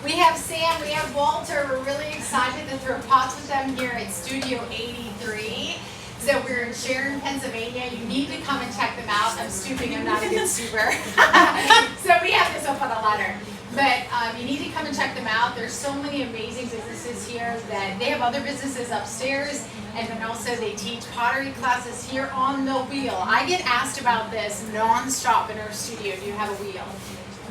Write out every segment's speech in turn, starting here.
We have Sam, we have Walter. We're really excited to throw pots with them here at Studio 83. So we're in Sharon, Pennsylvania. You need to come and check them out. I'm stooping, I'm not a good stooper. So we have this up on a ladder. But you need to come and check them out. There's so many amazing businesses here that they have other businesses upstairs, and then also they teach pottery classes here on the wheel. I get asked about this nonstop in our studio. Do you have a wheel?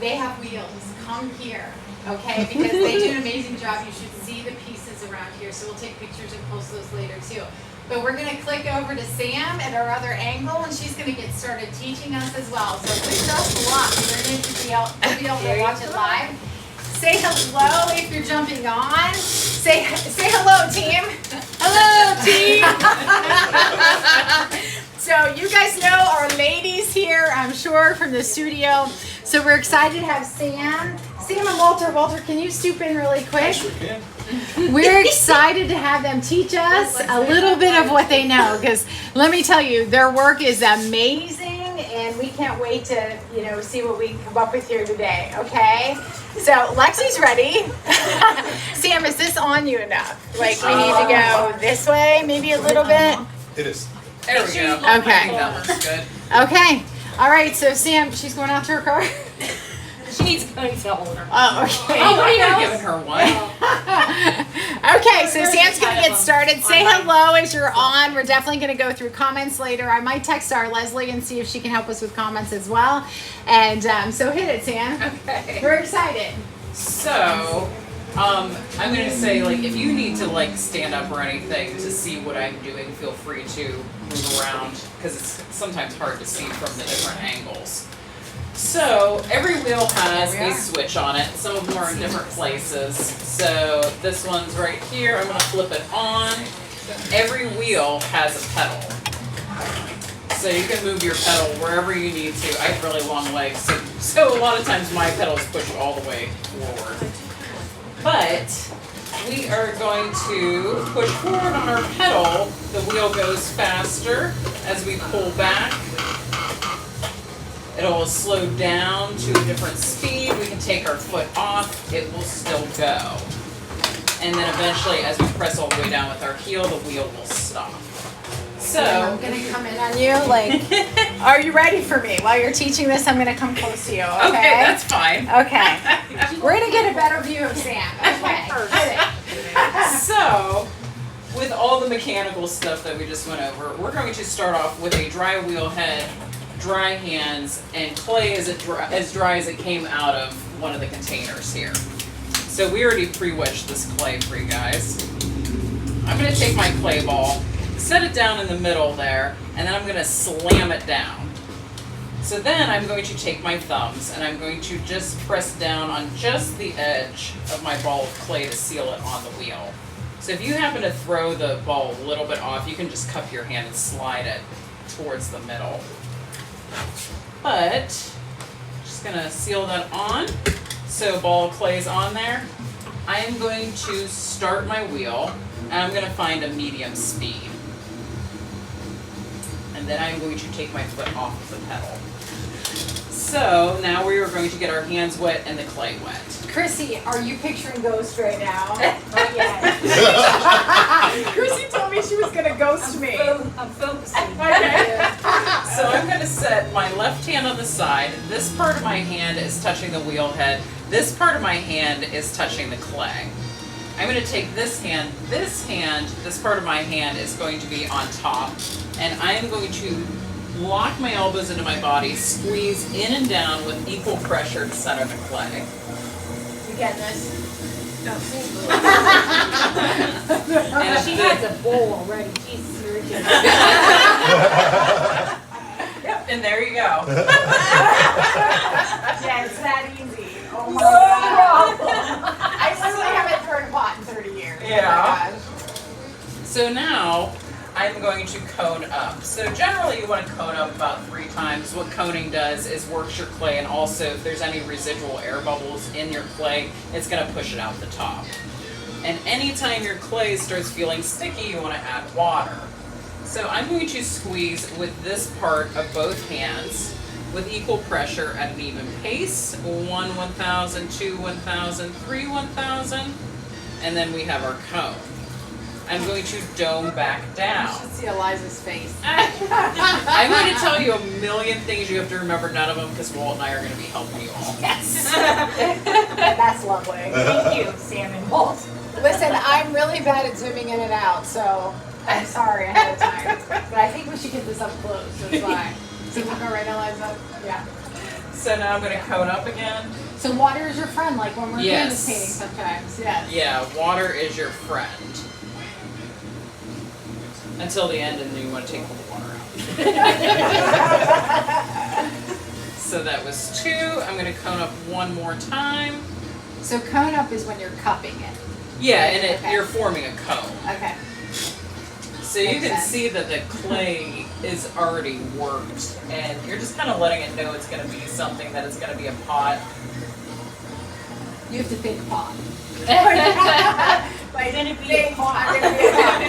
They have wheels. Come here, okay? Because they do an amazing job. You should see the pieces around here. So we'll take pictures and post those later too. But we're going to click over to Sam at our other angle, and she's going to get started teaching us as well. So wish us luck. You're going to be able to watch it live. Say hello if you're jumping on. Say hello, team. Hello, team. So you guys know our ladies here, I'm sure, from the studio. So we're excited to have Sam and Walter. Walter, can you stoop in really quick? I sure can. We're excited to have them teach us a little bit of what they know, because let me tell you, their work is amazing, and we can't wait to, see what we can come up with here today, okay? So Lexi's ready. Sam, is this on you enough? Like, we need to go this way, maybe a little bit? It is. There we go. Okay. That looks good. Okay. All right, so Sam, she's going out to her car? She's going to hold her. Oh, okay. Oh, I could have given her one. Okay, so Sam's going to get started. Say hello as you're on. We're definitely going to go through comments later. I might text our Leslie and see if she can help us with comments as well. And so hit it, Sam. Okay. We're excited. So, I'm going to say, if you need to, stand up or anything to see what I'm doing, feel free to move around, because it's sometimes hard to see from the different angles. So, every wheel has a switch on it. Some of them are in different places. So, this one's right here. I'm going to flip it on. Every wheel has a pedal. So you can move your pedal wherever you need to. I have really long legs, so a lot of times my pedals push all the way forward. But we are going to push forward on our pedal. The wheel goes faster as we pull back. It'll slow down to a different speed. We can take our foot off. It will still go. And then eventually, as we press all the way down with our heel, the wheel will stop. So I'm going to come in on you. Are you ready for me? While you're teaching this, I'm going to come close to you, okay? Okay, that's fine. Okay. We're going to get a better view of Sam. Okay. So, with all the mechanical stuff that we just went over, we're going to start off with a dry wheel head, dry hands, and clay as dry as it came out of one of the containers here. So we already pre-wedged this clay for you guys. I'm going to take my clay ball, set it down in the middle there, and then I'm going to slam it down. So then I'm going to take my thumbs and I'm going to just press down on just the edge of my ball of clay to seal it on the wheel. So if you happen to throw the ball a little bit off, you can just cup your hand and slide it towards the middle. But, just going to seal that on. So ball of clay is on there. I am going to start my wheel and I'm going to find a medium speed. And then I'm going to take my foot off of the pedal. So now we are going to get our hands wet and the clay wet. Chrissy, are you picturing Ghost right now? Not yet. Chrissy told me she was going to ghost me. I'm focusing. Okay. So I'm going to set my left hand on the side. This part of my hand is touching the wheel head. This part of my hand is touching the clay. I'm going to take this hand, this part of my hand is going to be on top, and I am going to lock my elbows into my body, squeeze in and down with equal pressure to center the clay. You get this? And She has a bowl already. Jesus, you're ridiculous. Yep, and there you go. Yeah, it's that easy. Oh my God. I literally haven't thrown a pot in 30 years. Yeah. Oh my gosh. So now I'm going to cone up. So generally you want to cone up about 3 times. What coning does is works your clay, and also if there's any residual air bubbles in your clay, it's going to push it out the top. And anytime your clay starts feeling sticky, you want to add water. So I'm going to squeeze with this part of both hands with equal pressure at an even pace. 1 1,000, 2 1,000, 3 1,000, and then we have our cone. I'm going to dome back down. You should see Eliza's face. I'm going to tell you a million things you have to remember, none of them, because Walt and I are going to be helping you all. Yes. That's lovely. Thank you, Sam and Walt. Listen, I'm really bad at zooming in and out, so I'm sorry ahead of time. But I think we should get this up close. That's why. So we'll go right, Eliza? Yeah. So now I'm going to cone up again. So water is your friend, like when we're doing Yes. this painting sometimes. Yes. Yeah, water is your friend. Until the end, and then you want to take all the water out. So that was 2. I'm going to cone up one more time. So cone up is when you're cupping it. Yeah, and Okay. you're forming a cone. Okay. So you Makes can sense. see that the clay is already worked, and you're just kind of letting it know it's going to be something that it's going to be a pot. You have to think pot. Like, then it'd be Big a pot. pot.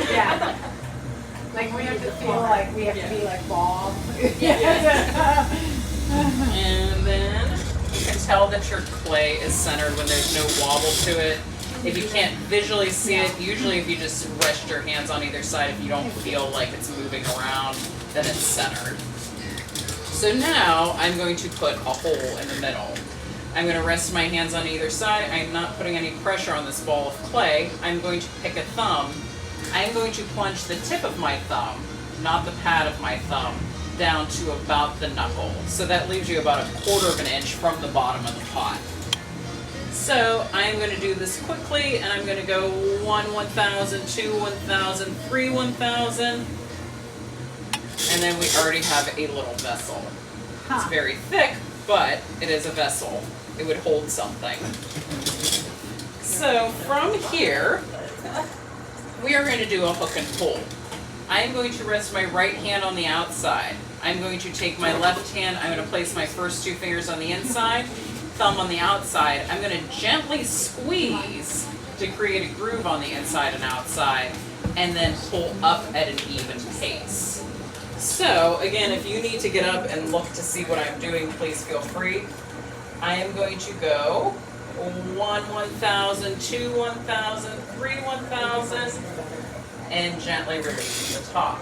Yeah. Like we have to feel like we have to be like Bob. And then you can tell that your clay is centered when there's no wobble to it. If you can't visually see it, usually if you just rest your hands on either side, if you don't feel like it's moving around, then it's centered. So now I'm going to put a hole in the middle. I'm going to rest my hands on either side. I'm not putting any pressure on this ball of clay. I'm going to pick a thumb. I'm going to plunge the tip of my thumb, not the pad of my thumb, down to about the knuckle. So that leaves you about 1/4 of an inch from the bottom of the pot. So I'm going to do this quickly, and I'm going to go 1 1,000, 2 1,000, 3 1,000, and then we already have a little vessel. It's very thick, but it is a vessel. It would hold something. So from here, we are going to do a hook and pull. I am going to rest my right hand on the outside. I'm going to take my left hand, I'm going to place my first 2 fingers on the inside, thumb on the outside. I'm going to gently squeeze to create a groove on the inside and outside, and then pull up at an even pace. So again, if you need to get up and look to see what I'm doing, please feel free. I am going to go 1 1,000, 2 1,000, 3 1,000, and gently release the top.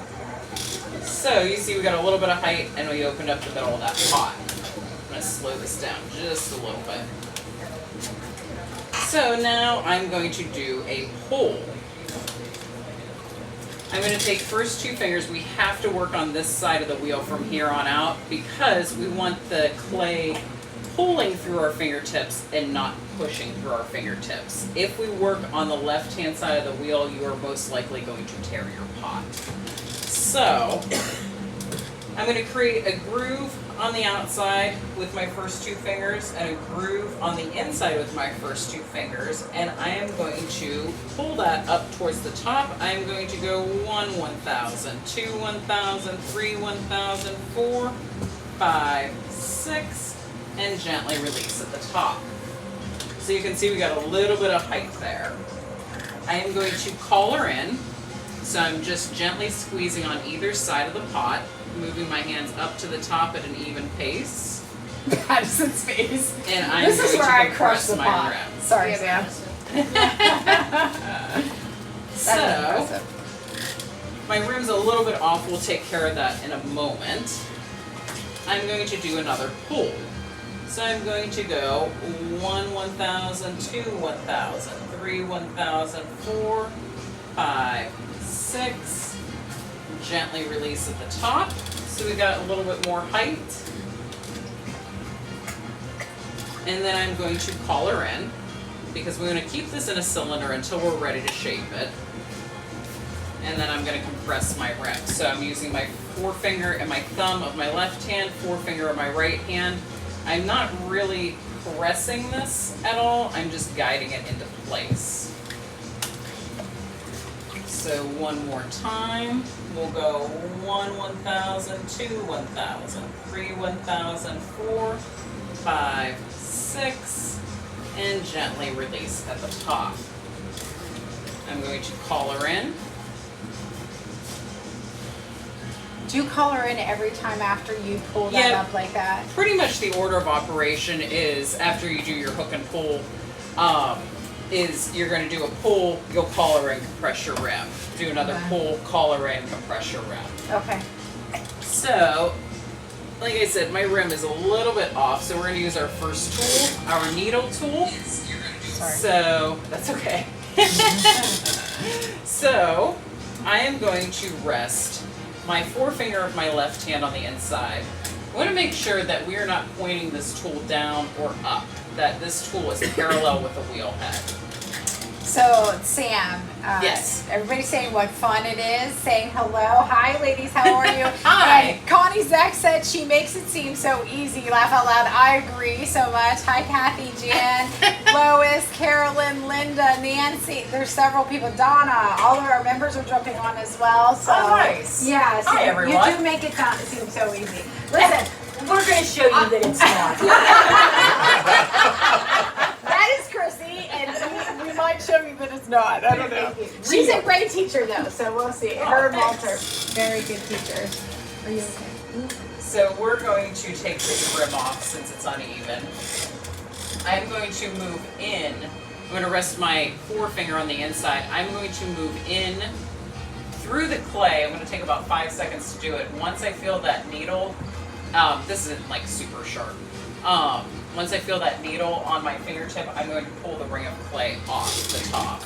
So you see we got a little bit of height, and we opened up the middle of that pot. I'm going to slow this down just a little bit. So now I'm going to do a pull. I'm going to take first 2 fingers. We have to work on this side of the wheel from here on out because we want the clay pulling through our fingertips and not pushing through our fingertips. If we work on the left-hand side of the wheel, you are most likely going to tear your pot. So I'm going to create a groove on the outside with my first 2 fingers and a groove on the inside with my first 2 fingers, and I am going to pull that up towards the top. I'm going to go 1 1,000, 2 1,000, 3 1,000, 4, 5, 6, and gently release at the top. So you can see we got a little bit of height there. I am going to collar in, so I'm just gently squeezing on either side of the pot, moving my hands up to the top at an even pace. Madison's face. And I'm This going is where I to crush compress the my pot. rim. Sorry, Sam. So, my rim's a little bit off. We'll take care of that in a moment. I'm going to do another pull. So I'm going to go 1 1,000, 2 1,000, 3 1,000, 4, 5, 6. Gently release at the top. So we got a little bit more height. And then I'm going to collar in because we're going to keep this in a cylinder until we're ready to shape it. And then I'm going to compress my rim. So I'm using my forefinger and my thumb of my left hand, forefinger of my right hand. I'm not really pressing this at all, I'm just guiding it into place. So one more time, we'll go 1 1,000, 2 1,000, 3 1,000, 4, 5, 6, and gently release at the top. I'm going to collar in. Do you color in every time after you pull that Yeah. up like that? Pretty much the order of operation is after you do your hook and pull, is you're going to do a pull, you'll collar in, compress your rim. Do another Okay. pull, collar in, compress your rim. Okay. So, like I said, my rim is a little bit off, so we're going to use our first tool, our needle tool. Sorry. So, that's okay. So, I am going to rest my forefinger of my left hand on the inside. I want to make sure that we are not pointing this tool down or up, that this tool is parallel with the wheel head. So, Sam, Yes. everybody's saying what fun it is, saying hello. Hi, ladies, how are you? Hi. And Connie Zach said she makes it seem so easy. Laugh out loud. I agree so much. Hi, Kathy, Jan, Lois, Carolyn, Linda, Nancy. There's several people. Donna. All of our members are jumping on as well. So, Oh, nice. Yeah, so Hi, everyone. you do make it seem so easy. Listen, We're going to show you that it's not. that is Chrissy, and we might show you that it's not. I don't know. She's a great teacher, though, so we'll see. Her and Walter, very good teachers. Are you okay? So we're going to take this rim off since it's uneven. I'm going to move in. I'm going to rest my forefinger on the inside. I'm going to move in through the clay. I'm going to take about 5 seconds to do it. Once I feel that needle, this isn't like super sharp. Once I feel that needle on my fingertip, I'm going to pull the ring of clay off the top.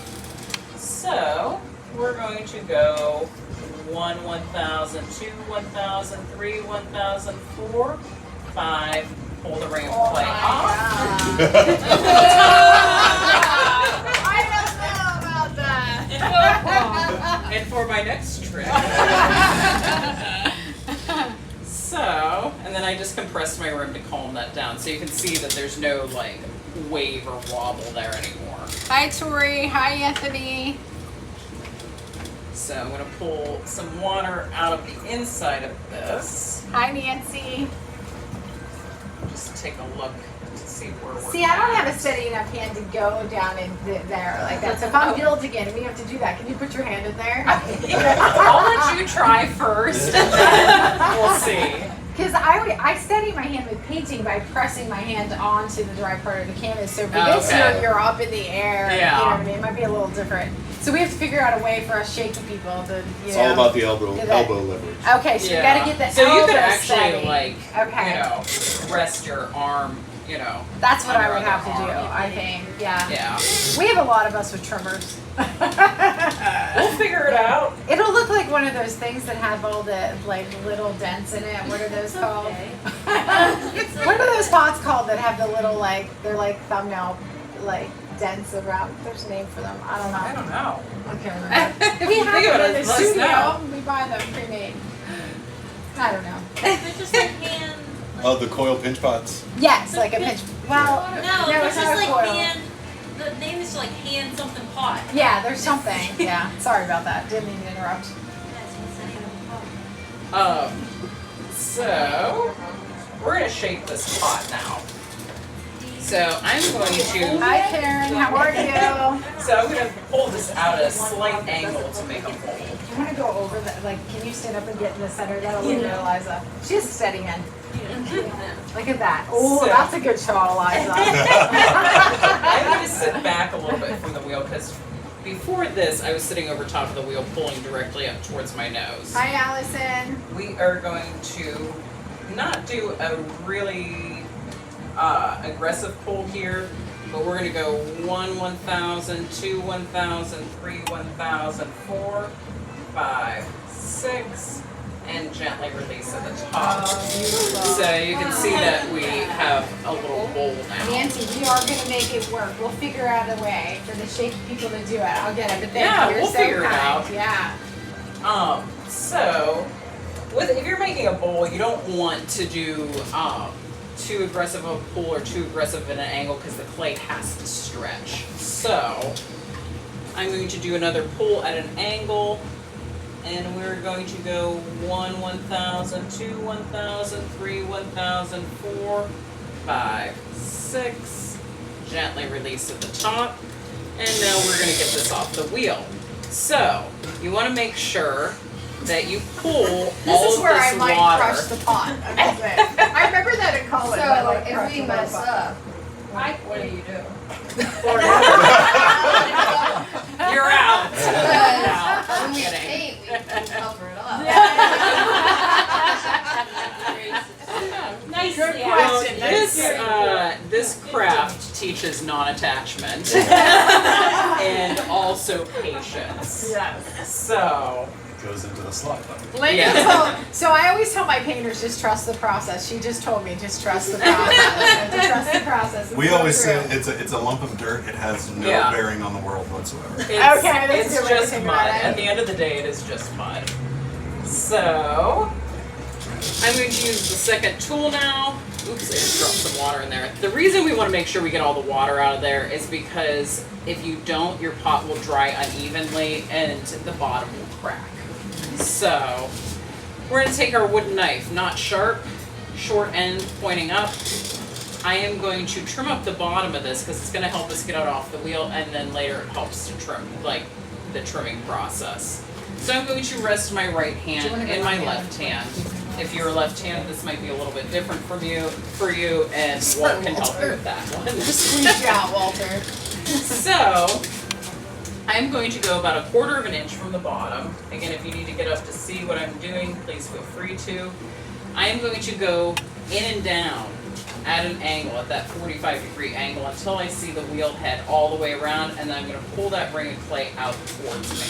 So we're going to go 1, 1,000, 2, 1,000, 3, 1,000, 4, 5. Pull the ring of clay off. I don't know about that. And for my next trick. So, and then I just compress my rim to calm that down so you can see that there's no like wave or wobble there anymore. Hi, Tori. Hi, Anthony. So I'm going to pull some water out of the inside of this. Hi, Nancy. Just take a look to see where we're See, I don't have a steady enough hand to go down in there like that. So if I'm building it and we have to do that, can you put your hand in there? I'll let you try first and then we'll see. Because I steady my hand with painting by pressing my hand onto the dry part of the canvas. So for this Okay. you're up in the air. Yeah. You know what I mean? It might be a little different. So we have to figure out a way for us shaky people to, It's all about the elbow leverage. Okay, so you gotta get the So you elbow could actually steady. like, Okay. you know, rest your arm, you know. That's what on I your would have to other do, arm. I think. Yeah. Yeah. We have a lot of us with trimmers. We'll figure it out. It'll look like one of those things that have all the like little dents in it. What are those called? What are those pots called that have the little like they're like thumbnail like dents around? There's a name for them. I don't know. I don't know. I can't remember. If We you have think them about in it, the let us studio. know. We buy them pre-made. I don't know. They're just like hand. Oh, the coil pinch pots. Yes, like a pinch. Well, No, no, they're it's just not a like coil. hand. The name is like hand something pot. Yeah, there's something. Yeah, sorry about that. Didn't mean to interrupt. That's what's the name of the pot. So we're gonna shape this pot now. So I'm going to, Hi, Karen. How are you? so I'm gonna pull this out at a slight angle to make a hole. You want to go over the, like, can you stand up and get in the center? That'll look good, Eliza. She has a steady hand. Look at that. Oh, So- that's a good shot, Eliza. I'm gonna sit back a little bit from the wheel because before this I was sitting over top of the wheel pulling directly up towards my nose. Hi, Allison. We are going to not do a really aggressive pull here, but we're going to go 1, 1,000, 2, 1,000, 3, 1,000, 4, 5, 6, and gently release at the top. So you can see that we have a little bowl now. Nancy, we are going to make it work. We'll figure out a way for the shaky people to do it. I'll get it. But thank Yeah, you. You're we'll so figure it kind. out. Yeah. So if you're making a bowl, you don't want to do too aggressive of a pull or too aggressive in an angle because the clay has to stretch. So I'm going to do another pull at an angle, and we're going to go 1, 1,000, 2, 1,000, 3, 1,000, 4, 5, 6. Gently release at the top, and now we're going to get this off the wheel. So you want to make sure that you pull This all is of where I this might water. crush the pot. I'm just saying. I remember that in college. I So like if crushing we the mess pot. up, what do you do? You're out. Because when we kidding. paint, we cover it up. Nice. Good yeah. question. This craft teaches non-attachment and also patience. Yes. So, Goes into the slot button. Linda Yeah. so I always tell my painters, just trust the process. She just told me, just trust the process. To trust the process. We It's always so say true. it's a lump of dirt. It has no Yeah. bearing on the world whatsoever. it's, Okay, that's a it's good way to just think mud. about it. At the end of the day, it is just mud. So, I'm going to use the second tool now. Oops, I just dropped some water in there. The reason we want to make sure we get all the water out of there is because if you don't, your pot will dry unevenly and the bottom will crack. So, we're going to take our wooden knife, not sharp, short end pointing up. I am going to trim up the bottom of this because it's going to help us get it off the wheel, and then later it helps to trim, like the trimming process. So I'm going to rest my right hand in my left hand. If you're left-handed, this might be a little bit different for you, and Walt can help you with that one. Squeeze you out, Walter. So, I'm going to go about 1/4 of an inch from the bottom. Again, if you need to get up to see what I'm doing, please feel free to. I am going to go in and down at an angle, at that 45-degree angle, until I see the wheel head all the way around, and then I'm going to pull that ring of clay out towards me.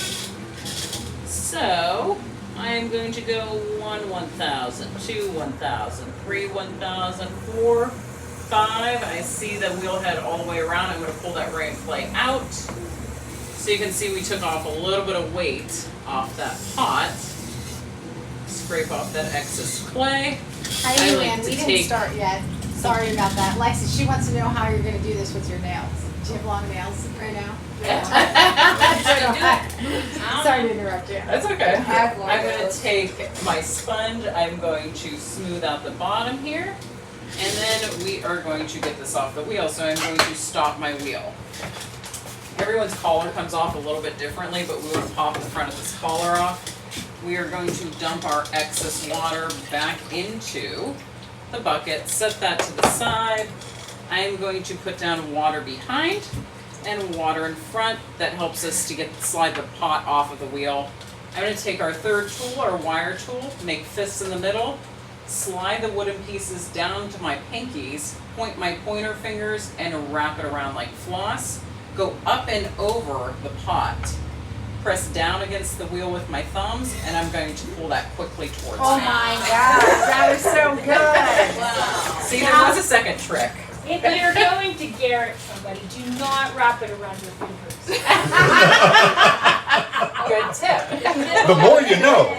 So, I am going to go 1 1,000, 2 1,000, 3 1,000, 4, 5. I see the wheel head all the way around. I'm going to pull that ring of clay out. So you can see we took off a little bit of weight off that pot. Scrape off that excess clay. I Hey, like man, to we didn't take- start yet. Sorry about that. Lexi, she wants to know how you're going to do this with your nails. Do you have long nails right now? Sorry to interrupt you. That's okay. have one I'm of going to those. take my sponge. I'm going to smooth out the bottom here. And then we are going to get this off the wheel. So I'm going to stop my wheel. Everyone's collar comes off a little bit differently, but we want to pop the front of this collar off. We are going to dump our excess water back into the bucket, set that to the side. I am going to put down water behind and water in front. That helps us to slide the pot off of the wheel. I'm going to take our third tool, our wire tool, make fists in the middle, slide the wooden pieces down to my pinkies, point my pointer fingers, and wrap it around like floss. Go up and over the pot. Press down against the wheel with my thumbs, and I'm going to pull that quickly towards Oh me. my God, that was so good. Wow. See, there was a second trick. If you're going to garrot somebody, do not wrap it around your fingers. Good tip. The more you know.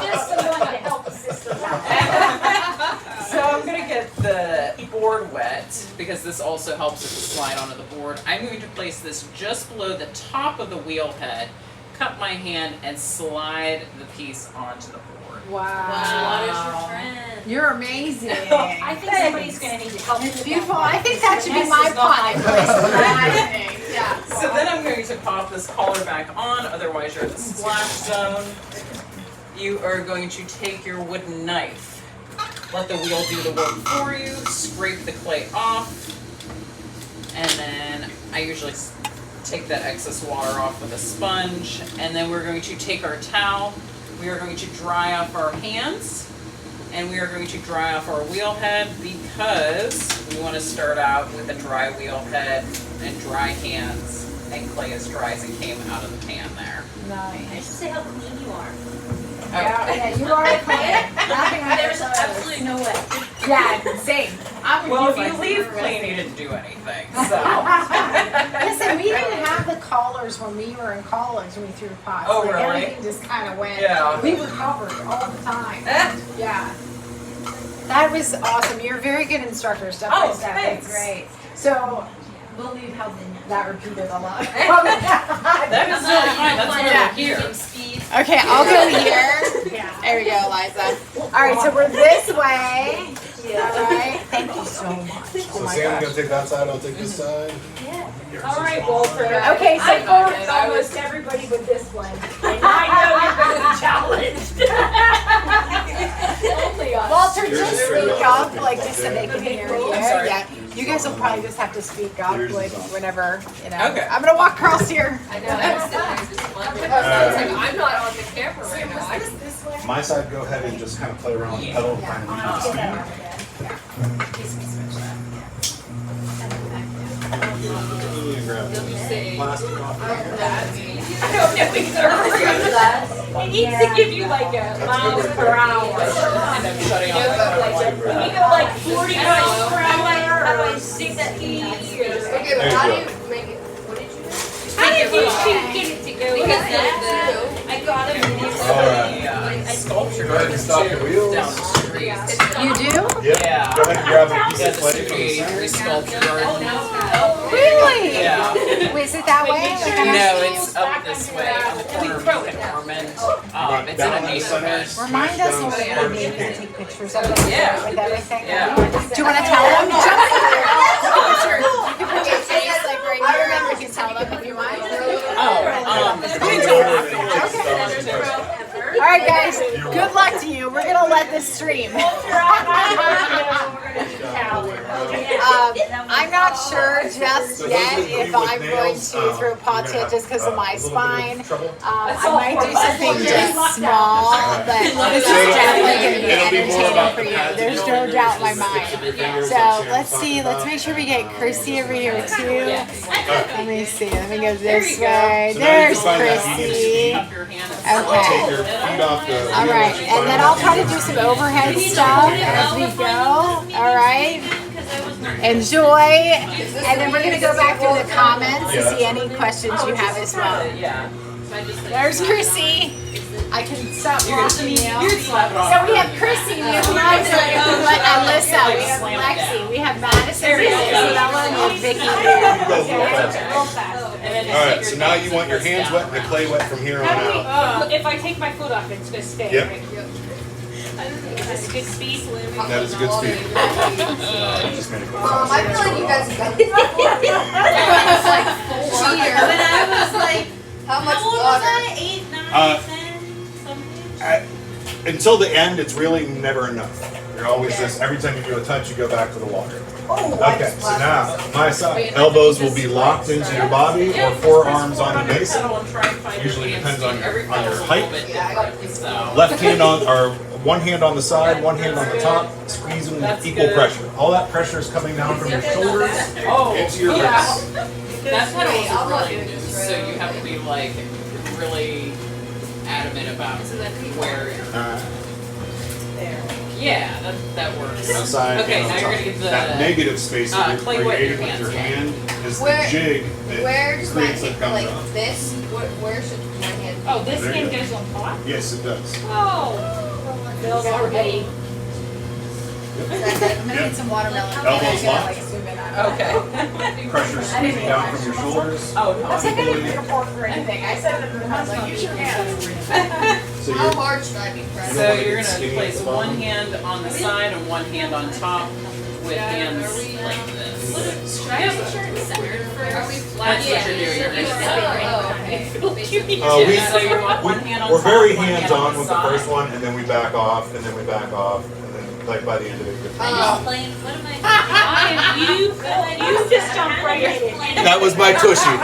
Just someone to help assist them out. So I'm going to get the board wet, because this also helps it to slide onto the board. I'm going to place this just below the top of the wheel head, cup my hand, and slide the piece onto the board. Wow. What is your friend? You're amazing. I think somebody's gonna need to help you It's with beautiful. that. I think that should be This my is not pot. my Yeah. So then I'm going to pop this collar back on, otherwise you're in the splash zone. You are going to take your wooden knife. Let the wheel do the work for you, scrape the clay off, and then I usually take that excess water off with a sponge, and then we're going to take our towel, we are going to dry off our hands, and we are going to dry off our wheel head, because we want to start out with a dry wheel head and dry hands, and clay as dry as it came out of the pan there. I should Nice. say how clean you are. Yeah, you are clean. Nothing on There's your toes. absolutely no way. Yeah, same. I'm with Well, if you, you Lexi. leave We're clean, resting. you didn't do anything, so. Listen, we didn't have the collars when we were in college when we threw pots. Oh, Like, really? Everything just kind of went. Yeah. We were covered all the time. Yeah. That was awesome. You're a very good instructor, step by Oh, step. thanks. That's great. So we'll leave how that repeated a lot. That is really fine, that's why Yeah. we're here. Medium speed. Okay, I'll go here. Yeah. There we go, Eliza. All right, so we're this way. All right. Thank you so much. So Sam's gonna take that side, I'll take this side. All right, Walter. Okay, so I for- forced almost everybody with this one. And I know you're gonna challenged. Only us. Walter, Yours just is pretty speak awesome. up, like, just so they can hear you. sorry. Yeah, you guys will probably just have to speak up, Yours is like, awesome. whenever, you know. Okay. I'm gonna walk across here. I know, I'm sitting there just wondering. I'm not on the camera right now. I just- My side, go ahead and just kind of play around with the pedal and find a lead speed. And grab the plastic off of here. I don't know either. It needs to give you like a miles per hour. And I'm shutting off the Like, camera. you know, like 40 miles per hour How do I or stick that 60 or... Okay, but how do you make it, what did you do? How did you get it to go? Because I got him. Alright. Sculpture Go ahead and stop your wheels. down the street. You do? Yep. Yeah. Go ahead and grab a piece Yeah, of the clay from the Studio center. 83 sculpture garden. Really? Yeah. Wait, is it that way? Like, I'm No, not- it's up this way on the corner of East and Ormond. It's in a Down in the center. neighborhood. Remind us when we're gonna be able to take pictures of it Yeah. with everything. Yeah. Do you wanna tell them? Sure. You can put your face like right here and we can tell them if you want. All right, guys, good luck to you. We're gonna let this stream. I'm not sure just yet if I'm going to throw pots yet just because of my spine. I might do something just small, but this is definitely going to be entertaining for you. There's no doubt in my mind. So let's see. Let's make sure we get Chrissy over here too. Let me see. Let me go this way. There's Chrissy. Okay. Take your feet off the All right, and then I'll try to do some overhead stuff as we go. All right. Enjoy, and then we're gonna go back through the comments to see any questions you have as well. Yeah. There's Chrissy. I can stop watching you. You can slap it off. So we have Chrissy, we have Liza, we have Alyssa, we have Lexi, we have Madison, we have Isabella, and we have Vicky. Alright, so now you want your hands wet and the clay wet from here on out. If I take my foot off, it's gonna stay. Yep. Right? Is this good speed? That is a good speed. Just made it go I faster. feel like you guys have done this before. When I was like, How much how old was water? I? 8, 9, Uh, 10, something? Until the end, it's really never enough. You're always just, every time you do a touch, you go back to the water. Okay, so now, my side. Elbows will be locked into your body or forearms on the basin. Usually depends on your height. Left hand on, or one hand on the side, one hand on the top, squeeze them with equal pressure. All that pressure is coming down from your shoulders into your wrists. That pedal is really loose, so you have to be like really adamant about where you're. Yeah, that works. Outside Okay, and now on you're top. gonna give the That negative space that you're clay wet creating your with your hands hand is the Where- jig Where that does my creates the hand, gum like drum. this? Where should my hand be? Oh, this There you hand go. goes on top? Yes, it does. Oh. Bill's already. I'm gonna need some watermelon. Elbows I'm gonna, locked. like, zoom in on it. Okay. Pressure squeezing down from your shoulders. Oh, I was like, I didn't make a fork for anything. I said it in the house, like, use your hands. So How you're hard should I be pressing? So you're gonna place one hand on the side and one hand on top with hands like this. Should I have the shirt centered first? Are we That's what you're doing. You're gonna we, Yeah, so you want one hand on we're top, very one hand hands-on on the with the side. first one, and then we back off, and then we back off, and then like by the end of it, you're I just playing, what am I You just jumped right in. That was my tushy.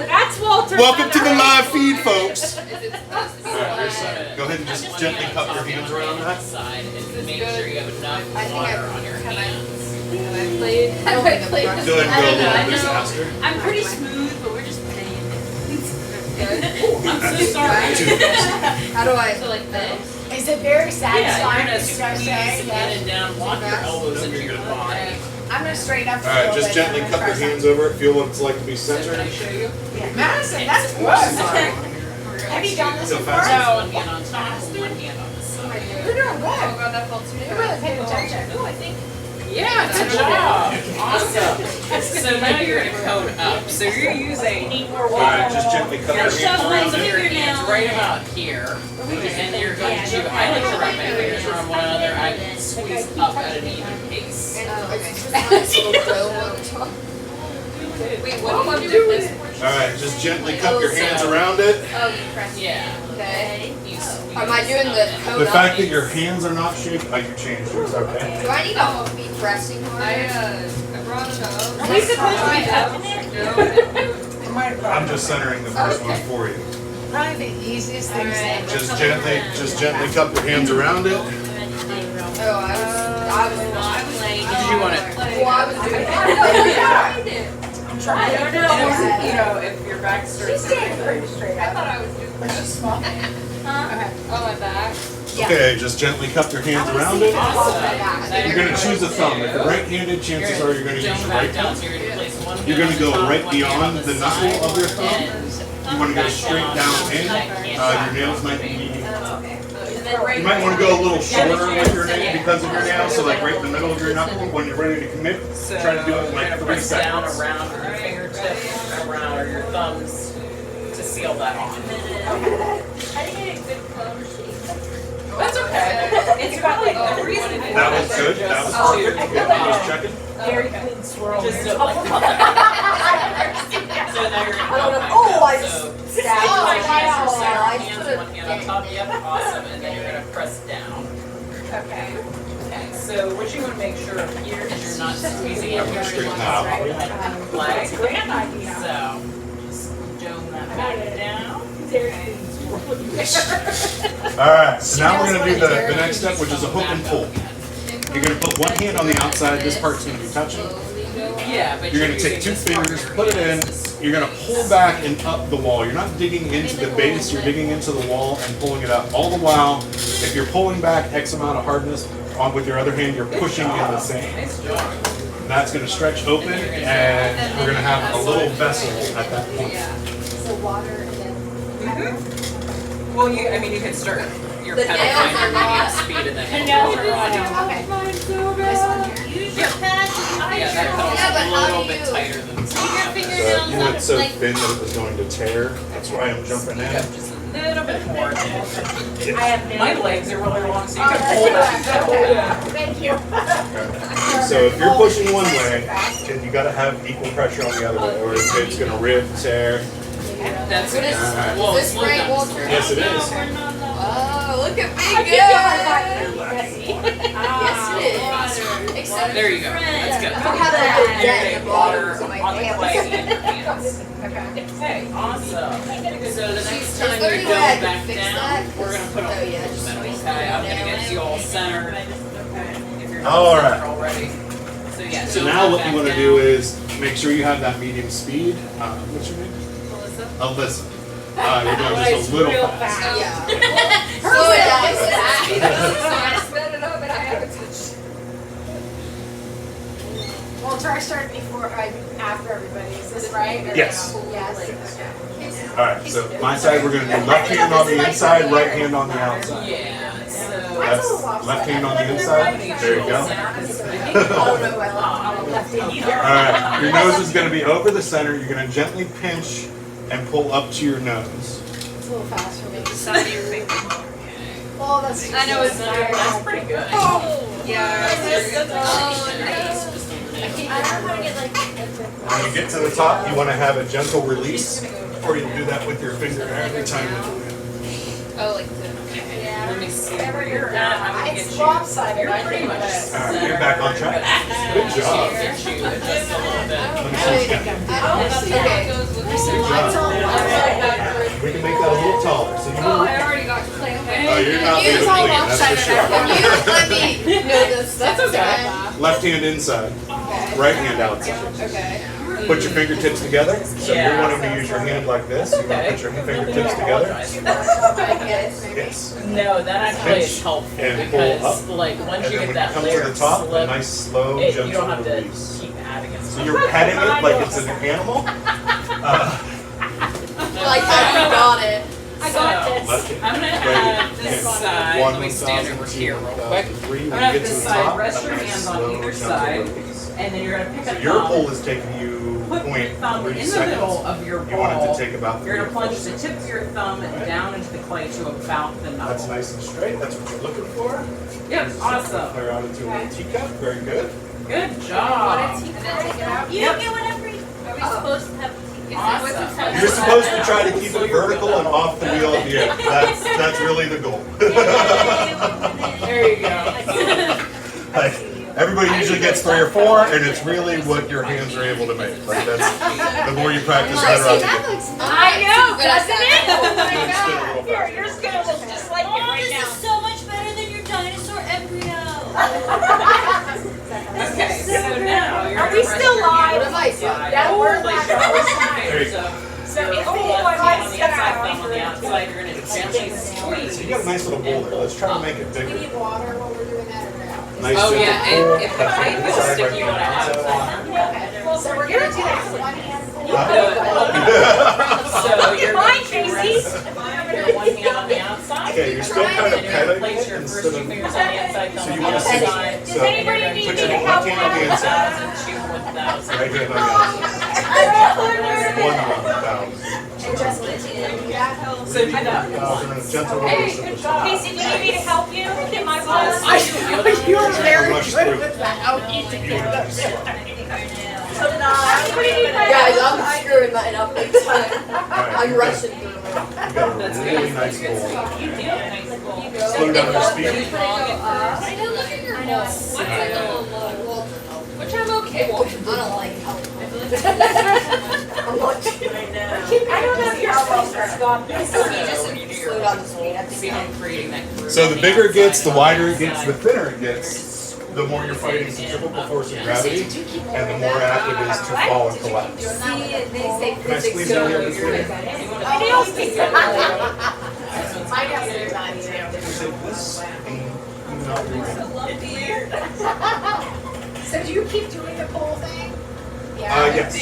That's Walter. Welcome to the live feed, folks. Is it supposed to be Alright, your side. Go ahead and just gently cup your hands around that. Side and make sure you have enough I think water I- on your can I- hands. Have I played? Have I played? Go ahead and go a I little bit know. faster. I'm pretty smooth, but we're just playing. I'm so sorry. How do I? So like this? Is it very Yeah, satisfying? you're gonna what you guys squeeze say? in and down, lock your elbows into your body. I'm gonna straighten up a Alright, little just bit. gently I'm cup gonna your try hands over it. Feel what it's like to be So can I centered. show you? something. Madison, that's good. Have you done this So before? fast. One hand on top, one hand on the side. You're doing Oh good. god, that felt too You're really paying attention. No, I think. Yeah, good job. Awesome. So now you're gonna cone up. So you're using Alright, just gently cup your your hands palms around of it. your hands right about here. And you're going to, I like to wrap my fingers around one another. I squeeze up at an even pace. It's just a nice little dough on top. Wait, what do you do this? All right, just gently cup your hands around it. Oh, you press. Yeah. Okay. You Am I doing the code? The fact that your hands are not shaped, you changed yours, okay? Do I need to be pressing harder? I brought it up. Are we supposed to be cupping it? I'm just centering the first one for you. Probably the easiest thing ever. Just gently cup your hands around it. Oh, I was not. Did you want it? Well, I was doing it. I'm trying. I don't know. You know, if your back starts. She's standing pretty straight I up. thought I was doing it. Small. Okay. Oh, my back. Okay, just gently cup your hands around it. Awesome. You're gonna choose a thumb. If you're right-handed, chances are you're gonna use your right thumb. You're gonna go right beyond the knuckle of your thumb. You wanna go straight down in. Your nails might be. You might want to go a little shorter with your nail because of your nails, so like right in the middle of your knuckle. When you're ready to commit, try to do it in like 3 press down seconds. around your fingertips, around or your thumbs to seal that on. I didn't get a good thumb shape. That's okay. It's probably the reason. That was good. That was perfect. Good. Just checking. Very clean swirl. Just so like. So now you're gonna go back Oh, down. I So, stabbed one my hand hand. on center, I hands, put one hand on top. Yep, awesome. And then you're gonna press down. Okay. Okay. So what you want to make sure of here is you're not squeezing I'm it gonna very straighten much. that out. Leg. Grand idea. So just dome that back down. Very clean swirl. All right. So now we're gonna do the next step, which is a hook and pull. You're gonna put one hand on the outside. This part's gonna be touching. Yeah, but You're gonna take 2 fingers, put it in. You're gonna pull back and up the wall. You're not digging into the base. You're digging into the wall and pulling it up. All the while, if you're pulling back X amount of hardness on with your other hand, you're pushing in the same. Nice job. That's gonna stretch open, and we're gonna have a little vessel at that point. So water and then. Well, you could start your The pedal nails on your are not- medium speed and then. The nails are on. Okay. This one here. Use your pad. Yeah, that pedal's Yeah, but a how little do bit you- tighter than some Keep your others. fingernails You went up so like. thin that it was going to tear. That's why I'm jumping Pick in. up just a little bit more. I have My legs are really long, so you can hold it. Thank you. So if you're pushing one way, you gotta have equal pressure on the other way, or it's gonna rip, tear. That's What is- Whoa, is this slow right, down. Walter? Yes, it is. Oh, look at me I go! give you a high five. Yes, it is. Except There you go. That's good. I have a You're good gonna dent get in the water bottom of my on the nails. clay and your hands. Okay. Okay, awesome. So the next Is time there you any go way I can back fix down, that? we're gonna put Oh, on yeah, the just metal. squeeze Okay, I'm that gonna get you all centered. If you're not All centered right. already. So yeah. So go now what back you wanna down. do is make sure you have that medium speed. What's your name? Alyssa. You're going just a little fast. Yeah. Slow Slow it down. So I sped it up and I haven't touched. Walter, I started before, after everybody. Is this right? Or Yes. no? Yes. Okay. All right, so my side, we're gonna do left hand on the inside, right hand on the outside. Yeah. So That's left hand on the inside. There you go. I Oh, no, I left it either. All right, your nose is gonna be over the center. You're gonna gently pinch and pull up to your nose. It's a little fast for me. Side of your finger. Oh, that's. I know it's very That's pretty good. Yeah. I don't know how to get like. When you get to the top, you wanna have a gentle release, or you do that with your finger every time you do it. Oh, like the. Let me see where you're at. I'm gonna get It's you. lopsided, You're I pretty think, much but. All right, you're back on track. Good job. Get you just a little bit. Let me see what you got. Okay. We can make that a little taller, so you Oh, move. I already got to play. Okay. Oh, you're not Use leaving all clean, that's for lopsided. sure. Can you let me know this? That's okay. Left hand inside, right hand outside. Okay. Put your fingertips together. So Yeah. you're wanting to use your hand like this. You want to put your fingertips together. Yes. No, that actually is helpful And pull because, up. like, once And you then get when you that come to layer the of top, a slip, nice slow, you don't gentle have to release. keep adding it. So you're petting it like it's an animal. Like how you got it. I got this. Left hand. I'm gonna Right. have this Okay. side. Let me stand over here real quick. I'm gonna have this side. Rest your hands on either side, and then you're gonna pick So up your thumb. pull is taking you Put your thumb 0.3 in the middle seconds. of your You want it ball. to take about You're 3 or gonna 4 plunge the tip of your thumb down into the clay to about the knuckle. That's nice and straight. That's what you're looking for. Yep, awesome. Clear out into a little teacup. Very good. Good job. And then take it out. You don't get one every. we supposed to have? Awesome. You're supposed to try to keep it vertical and off the wheel at the end. That's really the goal. There you go. Like, everybody usually gets 3 or 4, and it's really what your hands are able to make. Like that's the more you practice, the better Chrissy, at that it. looks I know, doesn't it? Oh my Spin a god. little faster. Yours gonna look just like it Oh, right this now. is so much better than your dinosaur embryo. Okay, so now you're Are we gonna still rest your live? hand on the side. That worked. Place your first two fingers There you up. So Your if left I hand on the inside, start- thumb on the outside. You're gonna gently squeeze. So you got a nice little bowl there. Let's try to make it Do we bigger. need water while we're doing that or no? Nice Oh gentle yeah, pull. and if the plate feels sticky, you wanna add some. So we're gonna do that with one hand. So you're Mine, going to Casey. rest your one hand on the outside. Okay, you're still kind of And you're gonna pedaling place it your first instead two of. fingers on the inside, thumb So on you the want to sit. outside. Does So anybody need put me your to left help hand on the out? inside, 1,000. right hand on the outside. 1,000. So do that. 1,000 and a gentle Hey, release of good the job. Casey, do you need me to help you get my balls? You are very Rush good through. with that. Oh, easy. Guys, I'm screwing mine up big time. I'm rushing through it. You got a That's really good. nice bowl. You did a nice bowl. Slow down your speed. I know, look at your nose. Which I'm okay with. I don't like help. I don't know if you're supposed to stop this. So you just slow down the speed. I See think how I'm creating that groove So on the bigger it gets, the outside, wider on it gets, the thinner it gets, the more you're fighting centrifugal force and gravity, and the more apt it is to fall and collapse. see, they say Can I squeeze physics down here don't before you? My nails pick up. My nails are done too. Say this and not your So do you keep doing the pole thing? Yes.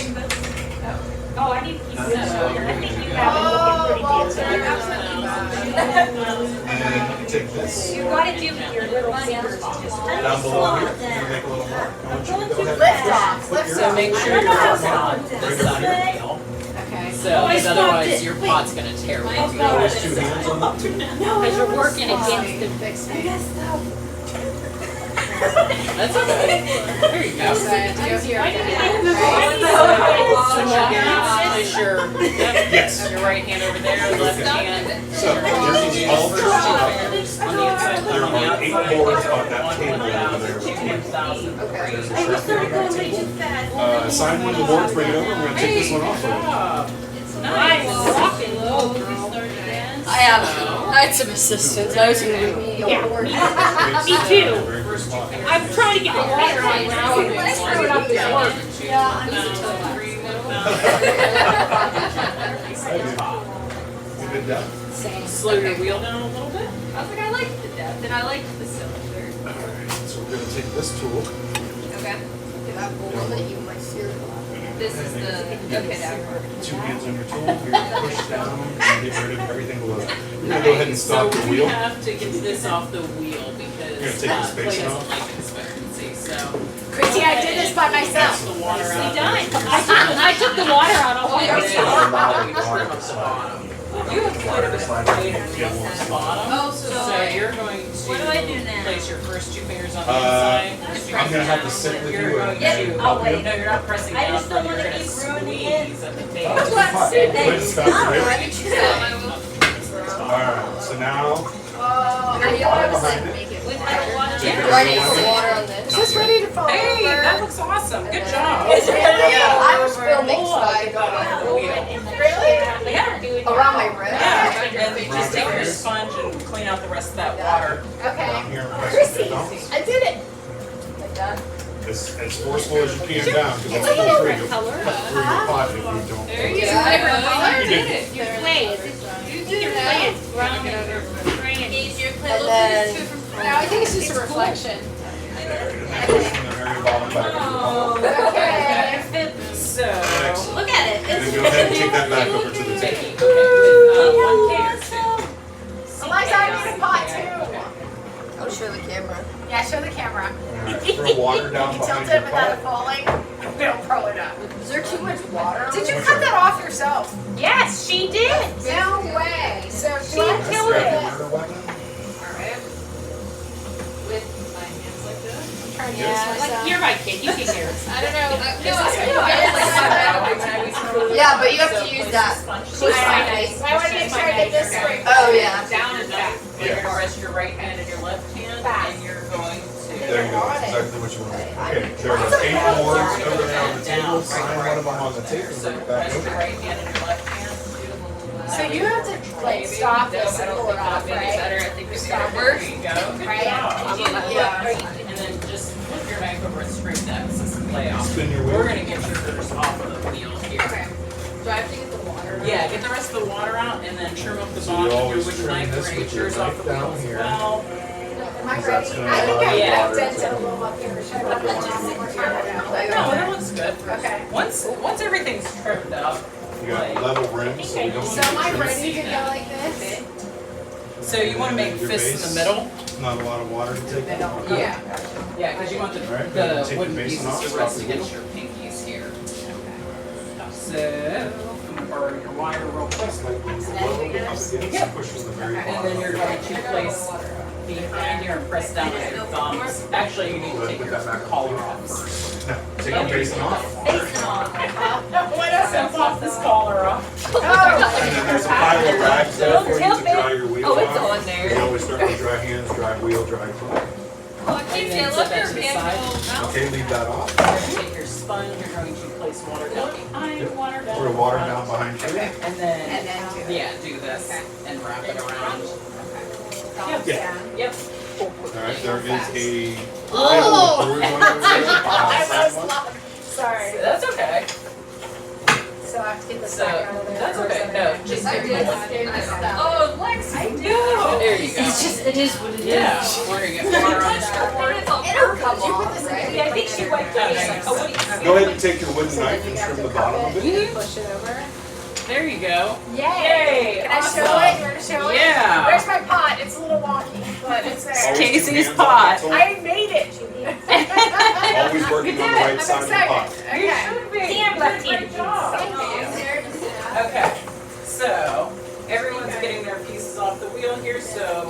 Oh, I need to keep this. So you're I gonna think do you that. have it Oh, looking Walter, pretty good. absolutely not. And then you can take this You gotta do your little fingers just. down below here. You're gonna make a little more. I want you to go ahead. Lift off, Put lift your- So make sure your arms are on this Bring it side of the here. wheel. Okay. So, because otherwise your pot's gonna tear with you. Always 2 hands on the. Because you're working against the. Fix me. That's okay. There you go. So I have to go here. So now place your, Yes. your right hand over there, left hand. So here's all First the two fingers on the inside, thumb on the There are 8 outside. boards on that One table over there. 1,000. There's a sharp thing on that table. Assign one of the boards, bring it over. We're gonna take this one off. Good job. Nice. Walking low, girl. I had some assistance. I was gonna be Yeah. Me too. I'm trying to get the water on now and then screw it up this work. Good job. Slow your wheel down a little bit. I was like, I liked the depth and I liked the cylinder. Alright, so we're gonna take this tool. Okay. This is the, okay, that worked. 2 hands on your tool. You're gonna push down and get rid of everything below that. You're gonna go ahead and stop the So we wheel. have to get this off the wheel because You're gonna take the play space doesn't off. like expectancy, so. Chrissy, I did this by Pass myself. the water out. I took the water out all And the then way. you trim up the bottom. You have quite a bit of weight on the bottom. Oh, So so you're going to what do I do now? place your first 2 fingers on the inside. I'm gonna have to sit with You're you going and to, help you. no, you're not pressing I down, just but don't you're wanna gonna keep ruining it. squeeze at the base. Wait, it's faster, right? Alright, so now, behind it. With that water. Take Do I need some water on this? Is this ready to fall Hey, over? that looks awesome. Good job. I was filming, so I Really? Yeah. around my wrist. Yeah, and then just take your sponge and clean out the rest of that water. Okay. Down here and press Chrissy, the thumbs. I did it. Like that. As forceful as you can down, because it's full free. You'll cut through your pot if you don't. There you Yeah. go. You did. Your plate. Your plate. Round your brain. Is your play And look then- like it's No, I think it's just a reflection. And then push from the very bottom back. Okay. So, Look at it. And then go ahead and take that back over to the table. taking, okay, with 1 can or 2. Eliza, I need a pot too. I'll show the camera. Yeah, show the camera. Alright, throw water down You tilt behind it your without it pot. falling. Don't throw it up. Is there too much water? Did you cut that off yourself? Yes, she did. No way. So do I Let's kill grab it? the murder weapon. Alright. With my hands like this. I'm trying to use Like, myself. you're my kid, you take care of it. I don't know. Yeah, but you have to use that. I want to make sure I get this straight. Oh, yeah. Down and back. You're gonna rest your right hand in your left hand, and you're going to. There you go. That's exactly what you want. Okay, there are 8 boards over there on the table. Sign one of them on the table. So Bring it back rest your over. right hand in your left hand. So you have to like stop this and pull it off, right? Better. I think it's Stop There it. you go. Right? And then just flip your knife over and scrape that. This is lay off. Spin your wheel. We're gonna get yours off of the wheel here. Okay. Do I have to get the water? Yeah, get the rest of the water out and then trim up the So you bottom always with trim your knife. this We're gonna with get your yours off knife the wheel down as here. well. Am I That's ready? gonna I think allow I you Yeah. water dented a to- little up here. Should I put that just one more time? No, that looks good. Okay. Once everything's trimmed up, You got level rims, so we don't So am I ready to go like this? so you want to make Your fists in base. the middle. Not a lot of water to take. Yeah, yeah, because you want the, Alright, then the take the wooden basin pieces off, to stop rest the against wheel. your pinkies here. So, I'm gonna borrow your wire real quick. Pushing the very And then bottom. you're going to place behind here and press down with your thumbs. Actually, you need to take your collar off first. No, take your basin off. What else? Pop this collar off. And then there's a pile of rags there for you to dry your wheel Oh, it's on. on there. You always start with dry hands, dry wheel, dry foot. Oh, Casey, I love your hand. Okay, leave that off. You're going to take your sponge, you're going to place water down behind, water down. Pour water down behind you. And then, yeah, do this and wrap it around. Yeah. Yep. Alright, there is a. Oh! Oh! Sorry. That's okay. So I have to get this So, back out of there. that's okay. No, just I do did. it. Oh, Lex, I know. There you go. It is what it is. Yeah, we're gonna get water on it. It'll come off, right? Yeah, I think she wiped it. Oh, what do you Go ahead and take your wooden knife and trim the bottom of it. Push it over. There you go. Yay! Yay, Can I show awesome. it? You want to show it? Yeah. Where's my pot? It's a little wonky, but it's there. Always Casey's two hands on pot. the I made it. tool. Always working on the right I'm side of the pot. excited. Okay. Damn left-handed. Okay, so everyone's getting their pieces off the wheel here, so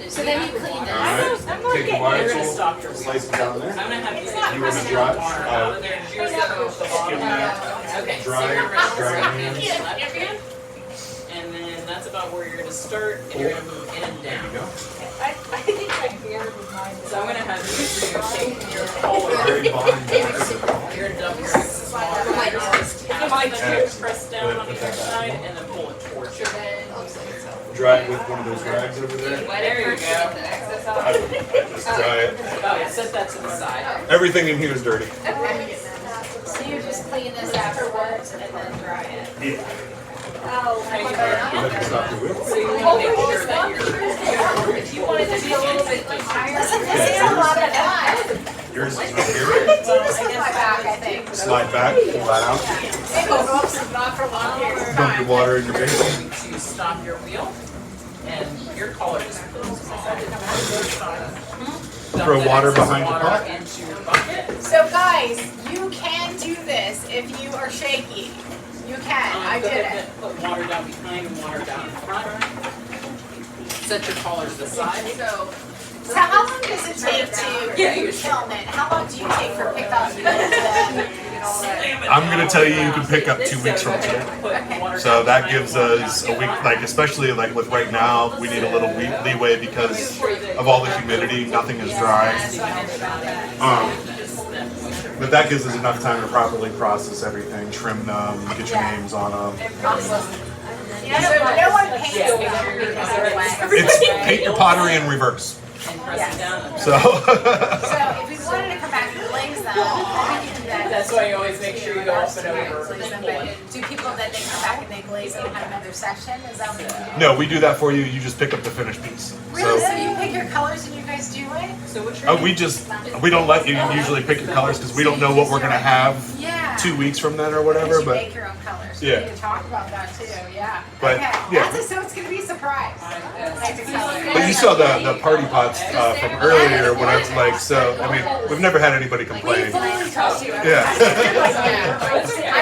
So then you clean this. Alright, take your wire you're gonna tool, stop your wheel. slice it down there. I'm gonna have you You press wanna the dry- water out of there. Here's the Skim bottom. that, Okay, so dry you're it, gonna dry wrap your it hands. left hand, and then that's about where you're gonna start, and you're gonna move in and There you down. go. I think my beard was mine. So I'm gonna have you take your The collar, very bottom part. you're gonna dump your excess water, just tap it, press down on either side, and then pull it towards you. Dry it with one of those rags over there. There you go. I just dry it. Oh, yeah, set that to the side. Everything in here is dirty. So you just clean this afterwards and then dry it. Yeah. Oh, Thank you. Go ahead and stop your wheel. So you wanna make sure that you're, if you wanted to be a little bit higher. This is a lot of fun. Yours is right here. This is my back, I think. Slide back, pull that out. It goes up, not for long periods of Dump your time. water in your basin. To stop your wheel, and your collar just pulls Throw water behind the pot. into your bucket. So guys, you can do this if you are shaky. You can. I Go did ahead it. and put water down behind and water down in front. Set your collars to the side. So how long does it take to film it? How long do you take for pickup? I'm gonna tell you, you can pick up 2 weeks from today. So that gives us a week, like especially like with right now, we need a little leeway because of all the humidity, nothing is dry. But that gives us enough time to properly process everything, trim them, get your names on them. Yeah, so no one paints them because they're wet. It's paint your pottery in reverse. And press it down. So. So if we wanted to come back and glaze them, we can do that. That's why you always make sure you go up and over. Glaze them, but do people then they come back and they glaze and have another session? Is that what you do? No, we do that for you. You just pick up the finished piece. Really? So So you pick your colors and you guys do it? So what's your we don't let you usually pick your colors because we don't know what we're gonna have Yeah. 2 weeks from then or whatever. You But make your own colors. Yeah. We need to talk about that too. Yeah. But, okay. yeah. So it's gonna be a surprise. Like the color. but you saw the party pots from earlier when I was like, so I mean, we've never had anybody complain. Fully trust you. Yeah. I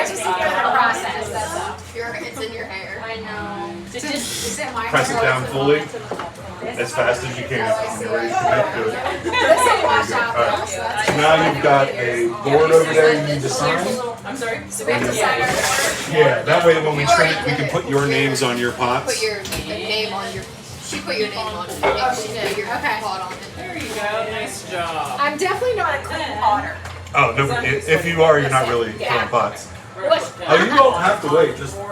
just think of the process. That's all. It's in your hair. I know. Is it my Press it down fully. as fast as you can. You're ready to commit to it. This will wash out. All right. So now you've got a board over there you need to sign. I'm sorry. So we have to sign our. Yeah, that way when we trim it, we can put your names on your pots. Put your name on your. She put your name on it. Oh, she did. Your Okay. pot on it. There you go. Nice job. I'm definitely not a clean potter. Oh, no, if you are, you're not really filling pots. Oh, you don't have to wait. Just go.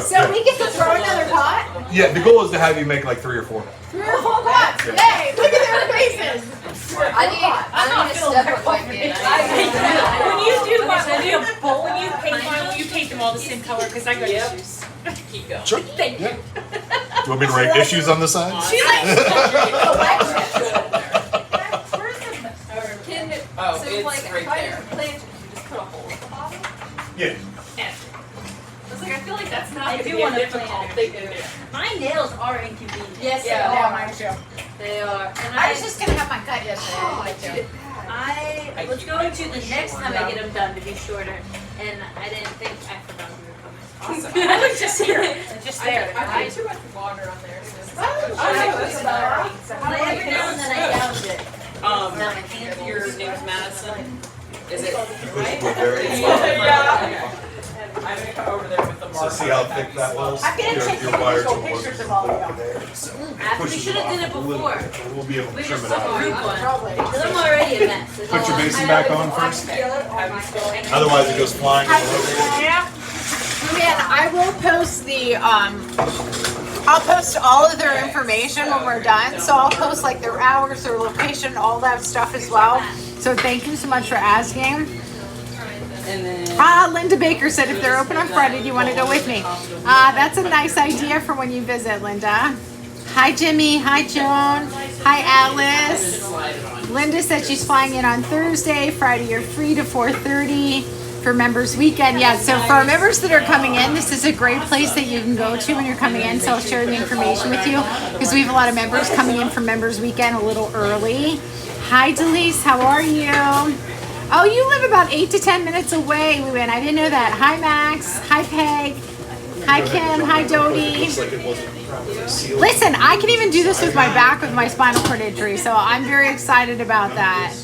So we get to throw another pot? Yeah, the goal is to have you make like 3 or 4. 3 or 4 pots. Yay! Look at their faces. I need a step up my game. When you do what, when you paint mine, will you paint them all the same color? Because I got issues. Keep going. Sure. Thank you. You want me to write issues on the side? She likes Oh, So it's like, right if I there. just plant it, you just put a hole at the bottom? Yeah. I was like, I feel like that's not I gonna do be a want to difficult plant thing to do. My nails are inconvenient. Yes, they Yeah, are. mine too. They are. And I was just gonna have my cut yesterday. Let's go to the next time I get them done to be shorter. And I didn't think I forgot we were coming. Awesome. I was just here, just there. I put too much water on there. So I Every now and then I doused it. Your name's Madison. Is it? Yeah. I'm gonna come over there with the So marker. see how thick that was? I'm gonna take Your wire individual tool pictures was of all of them. there. So We pushes should have did it off a little before. bit, but we'll be able to We trim just it took a out. group one. Probably. Because I'm already a mess. Put your basin back on first. Otherwise it goes flying all over you. And I will post I'll post all of their information when we're done. So I'll post like their hours, their location, all that stuff as well. So thank you so much for asking. And then Linda Baker said if they're open on Friday, do you want to go with me? That's a nice idea for when you visit, Linda. Hi, Jimmy. Hi, Joan. Hi, Alice. slide it on. Linda said she's flying in on Thursday. Friday, you're free to 4:30 for Members Weekend. Yeah, so for our members that are coming in, this is a great place that you can go to when you're coming in. So I'll share the information with you because we have a lot of members coming in for Members Weekend a little early. Hi, Delise. How are you? Oh, you live about 8 to 10 minutes away, Luann. I didn't know that. Hi, Max. Hi, Peg. Hi, Kim. Hi, Dodie. Looks like it wasn't properly sealed. Listen, I can even do this with my back with my spinal cord injury, so I'm very excited about that.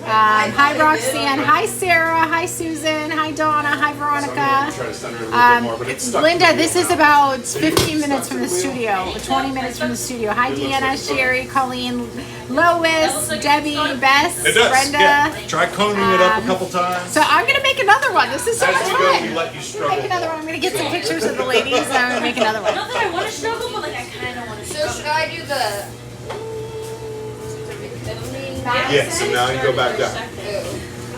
Hi, Roxanne. Hi, Sarah. Hi, Susan. Hi, Donna. Hi, Veronica. Try to center it a little bit more, but it's stuck. Linda, this is about 15 minutes from the studio, 20 minutes from the studio. Hi, Deanna, Sherry, Colleen, Lois, Debbie, Bess, It does. Brenda. Yeah. Try coning it up a couple times. So I'm gonna make another one. This is so much As you go, we fun. let you struggle. Make another one. I'm gonna get some pictures of the ladies, and I'm gonna make another one. Not that I want to struggle, but like I kind of want to So struggle. should I do the? Yeah, so now you go back down.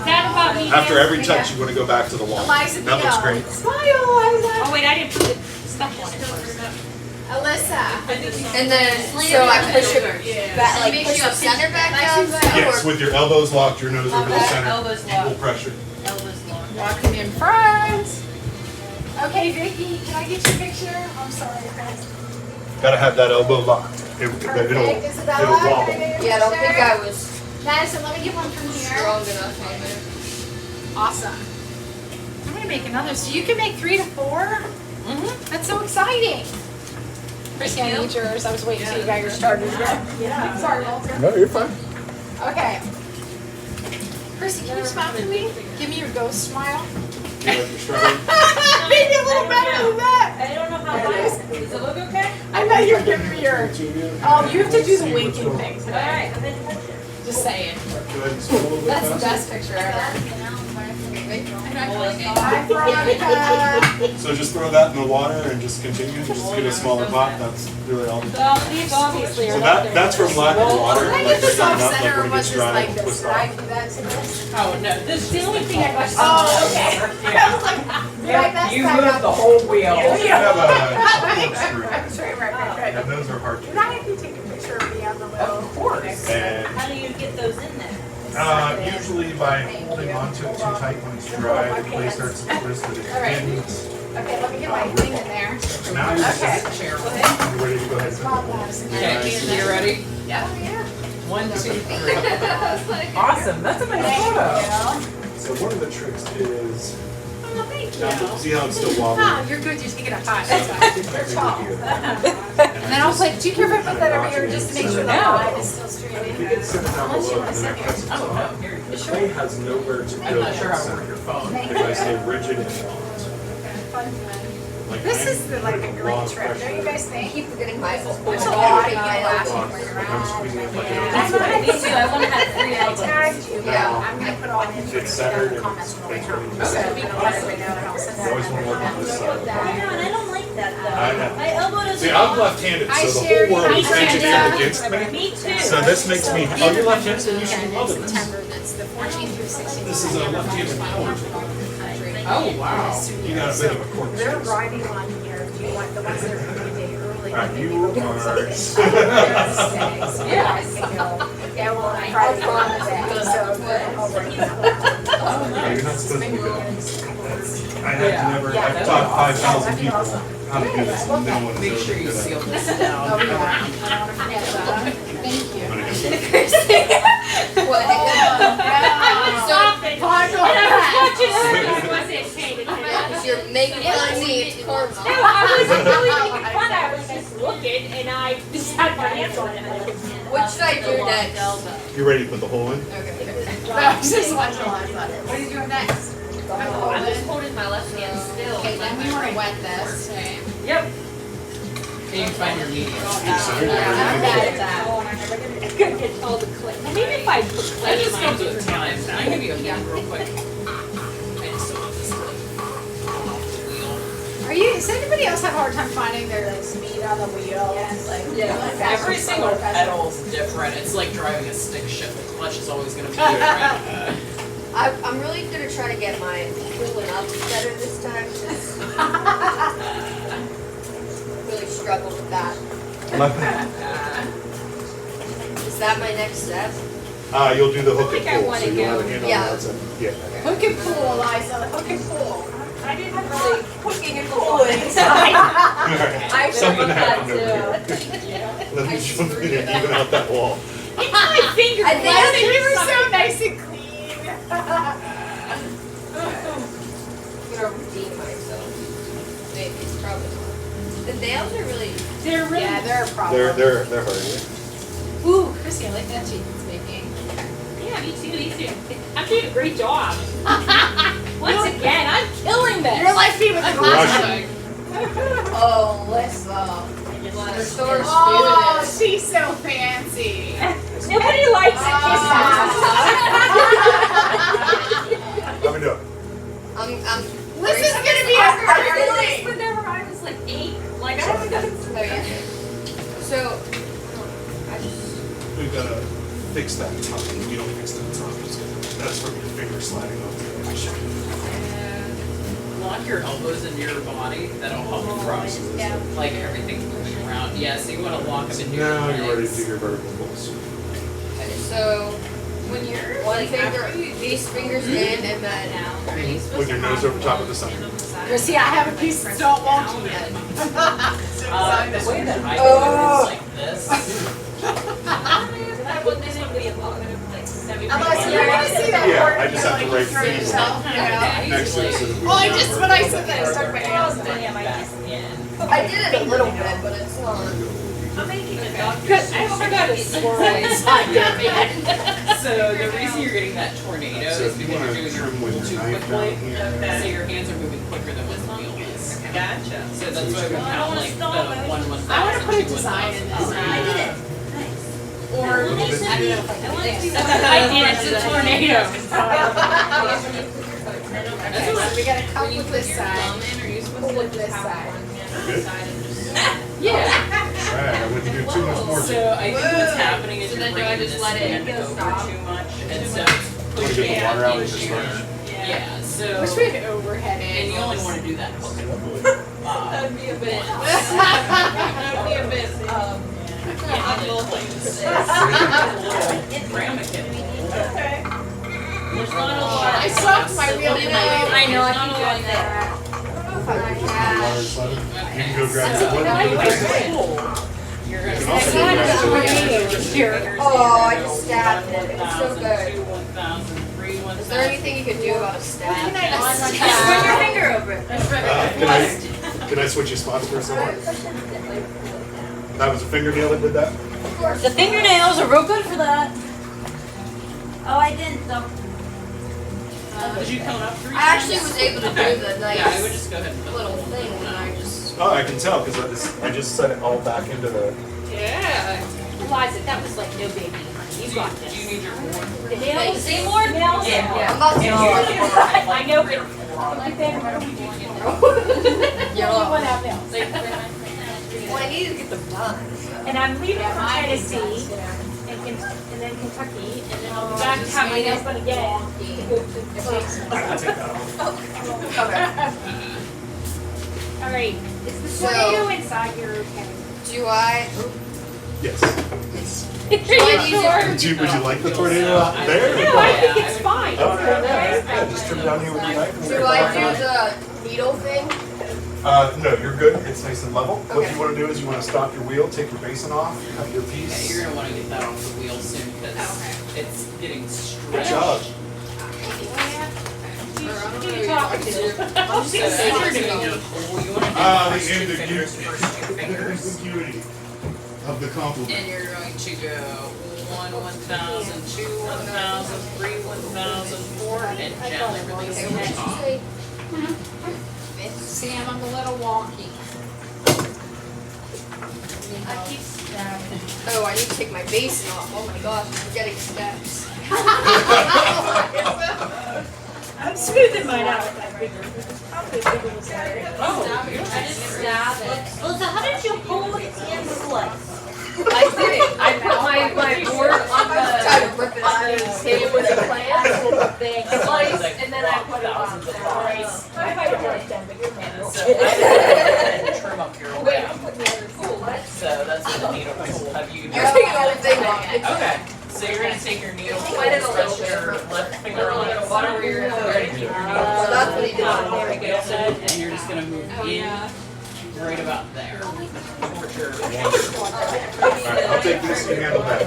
That about me. After every touch, you want to go back to the wall. Eliza That looks Beal. great. Smile, Eliza. Oh wait, I didn't put the stuff on it. Alyssa. And then so I push it back, like push the center back down. Yes, with your elbows locked, your nose over the center, Elbows equal locked. pressure. Elbows long. Walking in front. Okay, Vicky, can I get your picture? I'm sorry, guys. Gotta have that elbow locked. It'll Perfect. Isabella, it'll can I wobble. get your Yeah, I don't think picture? I was Madison, let me get one from here. strong enough on there. Awesome. I'm gonna make another. So you can make 3 to 4? Mm-hmm. That's so exciting. Chris, I need yours. I was waiting till you got yours started. Yeah. Sorry, Walter. No, you're fine. Okay. Chrissy, can you smile for me? Give me your ghost smile. You like you're struggling? Maybe a little better than that. I don't know how does it look okay? I know you're giving me your. Oh, you have to do the winking thing today. Alright, I'm gonna touch it. Just saying. Go ahead and swim a little bit That's the faster. best picture ever. Hi, Hi, Veronica. So just throw that in the water and just continue. Just get a smaller pot. That's really all. Well, these obviously are. So that's from lack of water. Can I Like get this breaking off it up, like center when or it was gets this dry, like it'll this? twist Did I off. do that to this? Oh no, this The only thing I got. Oh, okay. I was like, did I mess you that moved up? the whole wheel. You have a corkscrew. Right. And those are hard to Can I have you take a picture of me on the little? Of course. And How do you get those in there? usually by holding onto it too tight when it's dry, the clay starts to twist it. All right. Okay, let me get my thing in there. Now you're Okay. you're ready to go ahead. Small Madison. Okay, you ready? Yeah. 1, 2, 3. Awesome. That's a nice photo. So one of the tricks is Oh, thank you. Now, see how it's still wobbly? Oh, you're good. You're taking a high. You're tall. And then I'll put, do you care if I put that over here just to make sure the line is still straight? If you can sit it down Unless you below, want to then sit I here. press it Oh, off. no, here. The clay has nowhere to go. I'm not sure how to except work your phone. If I stay rigid and locked. Like This I'm is like a putting great long trip. Don't pressure. you guys think? Keep forgetting my. There's a lot of you Locked, laughing where you're like I'm squeezing it like That's an what I need to. I want to have 3 I elbows. tagged you. Now, I'm gonna put all the it's centered and comments on the way it's home. ready to So set. it'll be right away now and I'll send I always want to work on this side. I know, and I don't like that though. I know. My elbow doesn't. See, I'm left-handed, Hi, so the Sharon. whole world Hi, is engineered Amanda. against me. Me too. So this makes me, oh, you're left-handed, then you should be Again, loving it's this. September, that's the 14th through 16th. This is a left-handed power tool. Oh, wow. You got a bit of a cork. They're riding on here. Do you want the ones that are coming a day early? Alright, you are. Yes. Yeah, well, I tried to on the day, so I'll bring it up. You're not supposed to be good at this. I have Yeah. never, Yeah, I've that'd taught be 5,000 awesome. people how to do this, and no one Make is sure ever you good at seal it. this down. Oh, yeah. I don't want to forget that. Thank you. When it comes to- Stop it. Oh, I And I was watching her and I know. wasn't paying attention. You're making fun of me. It's karma. No, I wasn't really making fun. I was just looking and I just had my hands on it. What should I do next? You ready to put the hole in? I was just watching What are you doing next? I'm just holding my left hand still. Okay, then we want to wet this. Yep. Can you find your medium? I couldn't get all the clay. Maybe if I put clay That in just my comes with time. I'll give you a hand real quick. I just don't want this wheel. Are you, does anybody else have a hard time finding their like speed on the wheel? Like, Every single pedal's different. It's like driving a stick shift. The clutch is always going to be different. I'm really gonna try to get my pulling up better this time. 'Cause really struggled with that. Is that my next step? You'll do the hook think I and pull, wanna so you'll have a go. hand on Yeah. the outside. Yeah. Hook and pull, Eliza, hook and pull. I didn't really hooking and pulling inside. I Something that happened too. over here. Let me jump in and even out that wall. My finger. I think Eliza, I you were so nice and clean. I'm gonna redeem myself. Maybe it's probably not. The nails are really. They're really. Yeah, they're a problem. They're hard. Ooh, Chrissy, I like that cheese baking. Yeah, me too. I'm doing a great job. Once again, I'm killing this. You're like me with the Russian. glass. Oh, listen. We're so Oh, students. she's so fancy. Nobody likes it. How we doing? I'm. This is gonna be a I hard realized thing. whenever I was like 8, like I haven't done Oh yeah. So. I just. We've got to fix that top. If you don't fix that top, that's from your finger sliding off the edge. Lock your elbows into your body. That'll help you cross. Like everything's moving around. Yeah, so you want to lock them into your Now you're ready to legs. do your vertical pulls. Okay, so when you're one finger, these fingers in, and then With your nose over top of the sun. Chrissy, I have a piece of stone wonky in. The way that I do Oh. it is like this. I wouldn't be a lot like 7 Unless you're gonna see that Yeah, word, I just you have to know, write throw things yourself, you know. Next to it so that we Well, I can just, work when I with said that, I stuck my nails in. I did it a little bit, but it's not. I'm making a doctor. Good, I forgot to swirl inside your head. So the reason you're getting that tornado So is if you because want you're to doing your trim pull with too your knife quickly. down here. So your hands are moving quicker than what the wheel is. Gotcha. So that's why we count like the 1 1,000. I wanna put a design in this. I did it. Or, I don't know if I can do this. I did. It's a tornado. Okay, so we gotta come with this side, pull with this side. Good? Yeah. Alright, I wouldn't do too much more. So I think what's happening is So you're then do I bringing just this let it hand over stop? too much, and so Want to pushing get the water out and into just your start? yeah. So Wish we had overhead and it. you only want to do that hook. That'd be a bit. That'd be a bit. Ramekin. Okay. There's not a lot. I sucked my wheel in my I know. I There's not keep a lot doing there. that. Water slide. You can go grab that. What Now do you you think? pull. You're gonna You can also do that. Here. Oh, I just stabbed it. It's so good. 1,000, 2,000, 3,000. Is there anything you could do about a stab? Can I just- When your Can I switch your spots for a second? That was a fingernail that did that? The fingernails are real good for that. Oh, I didn't though. Did you count up 3 I actually was able to do the nice Yeah, I would just go ahead and put little thing and I just. Oh, I can tell because I just set it all back into the. Yeah. Eliza, that was like no baby, honey. You got Do this. you need your board? The nails? Say more nails? Yeah. I'm about to I know, but my favorite. Yellow. One out nails. Well, I need to get them done. And I'm leaving for Tennessee and then Kentucky, and then I'll be back to have my nails done again. I can take that off. All right, is the So- tornado inside your okay? Do I? Yes. Do I need to? Would you like the tornado out there? No, I think it's fine. Okay. Yeah, just trim down here with your knife. And Do I do the needle thing? No, you're good. It's nice and level. What Okay. you want to do is you want to stop your wheel, take your basin off, cut your Yeah, piece. you're gonna want to get that off the wheel soon because it's getting Good stretched. job. Who you talking to? So as you're doing your pull, you want to do The the first 2 fingers, first 2 fingers. ambiguity of the compliment. And you're going to go 1, 1,000, 2, 1,000, 3, 1,000, 4, and gently release Okay, the what did you top. say? Sam, I'm a little wonky. I keep stabbing. Oh, I need to take my basin off. Oh my gosh, I'm forgetting steps. I'm smoothing mine out with that bigger. Probably a bigger one. Oh, I just stabbed it. Well, so how did you pull it in place? I did it. I put my board on I was trying to rip it out. the table with the plants, Big slice, and then I put it on. thousands of dollars. I might have worked them, but you're man. So I didn't trim up your Wait, wrap. I'm putting the other tool. So that's what the needle tool. Have you? You're taking the whole thing off. Okay. So you're gonna take your needle tool Wet it and a little stretch your bit. left finger on it. Water where you're going to keep your needle. Well, that's what he did. There we go. So, and you're just gonna move in right about there. Towards your Alright, I'll take this, you handle that.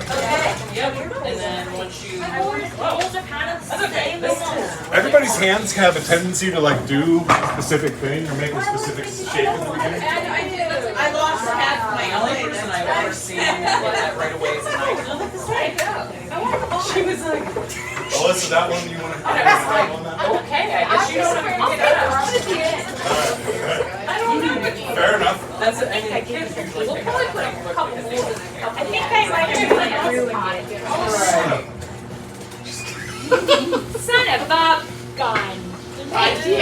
Yep. And then once you. Holes are kind of the That's okay. same. This is. Everybody's hands have a tendency to like do a specific thing or make a specific shape in the beginning. I lost half The only person I've ever seen get that right away is Nike. She was like, Alyssa, that one you want to have on that? okay, I guess you don't have to get that. Fair enough. That's it. I mean, kids usually pick up that quick because they don't care. I think I might have ruined it. Son of a gun. Thank you.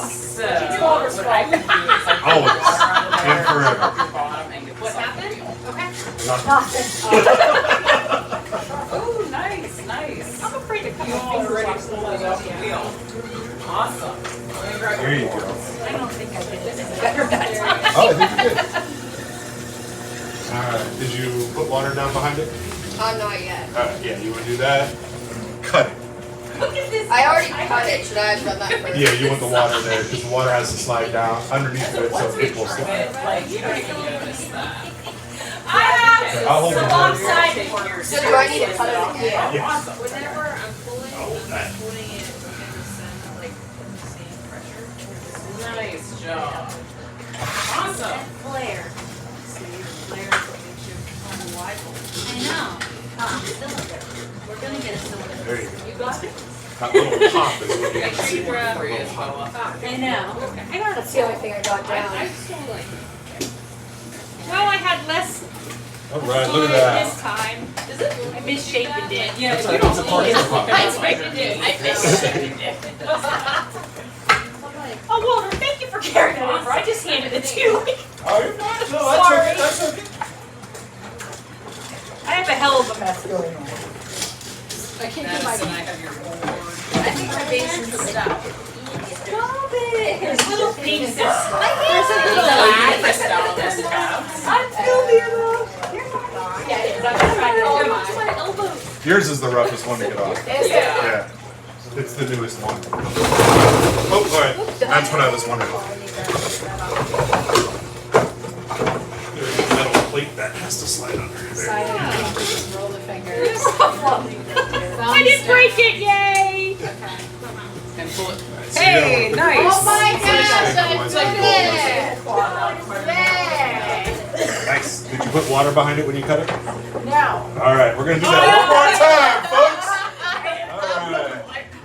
So, what I would do is I Always. put water on the And forever. your bottom and get this off the wheel. Oh, nice, nice. I'm afraid to cut You my all fingers ready off. to pull it off the wheel? Awesome. Let me grab There you your go. board. I don't think I did this better that time. Oh, I think you did. Alright, did you put water down behind it? Not yet. Alright, yeah, you want to do that? Cut it. Look at this. I already cut it. Should I have done that first? Yeah, you want the water there because the water has to slide down underneath it so it will slide. Like, you don't even notice that. I have I'll hold the it. wrong side. So do I need to cut it again? Yes. Whenever I'm pulling, Oh, that. I'm putting it in the center, like in the same pressure. Nice job. Awesome. Flare. See, layers what makes you on the wide one. I know. Cylinder. We're gonna get a cylinder. There you go. You got it? That little pop is what you Make can sure see. you grab for you as well. I know. I got That's the only thing I got down. I still like it. Well, I had less Alright, look time at this that. time. I misshapen it. Yeah, That's you a- don't it's a part need of to the look pop. at I misshapen it. Oh, Walter, thank you for carrying it over. I just handed it to you. Oh, you're fine. No, Sorry. that's okay. That's okay. I have a hell of a mess going on. I can't get Madison, I my. have your board. I think my basin's stuck. Stop it. There's little pieces. There's a little Press down on those tabs. I'm filthier though. You're not. Yeah, it is. I'm trying to Oh, do it's my elbow. Yours is the roughest one to get off. Is it? Yeah. Yeah. It's the newest one. Oh, alright. That's what I was wondering. There's a metal plate that has to slide under there. Just roll the fingers. I didn't break it, yay! And pull it. So Hey, you know, nice. Oh my gosh, I It's did it! Yay! Nice. Did you put water behind it when you cut it? No. All right, we're gonna do that one more time, folks. All right.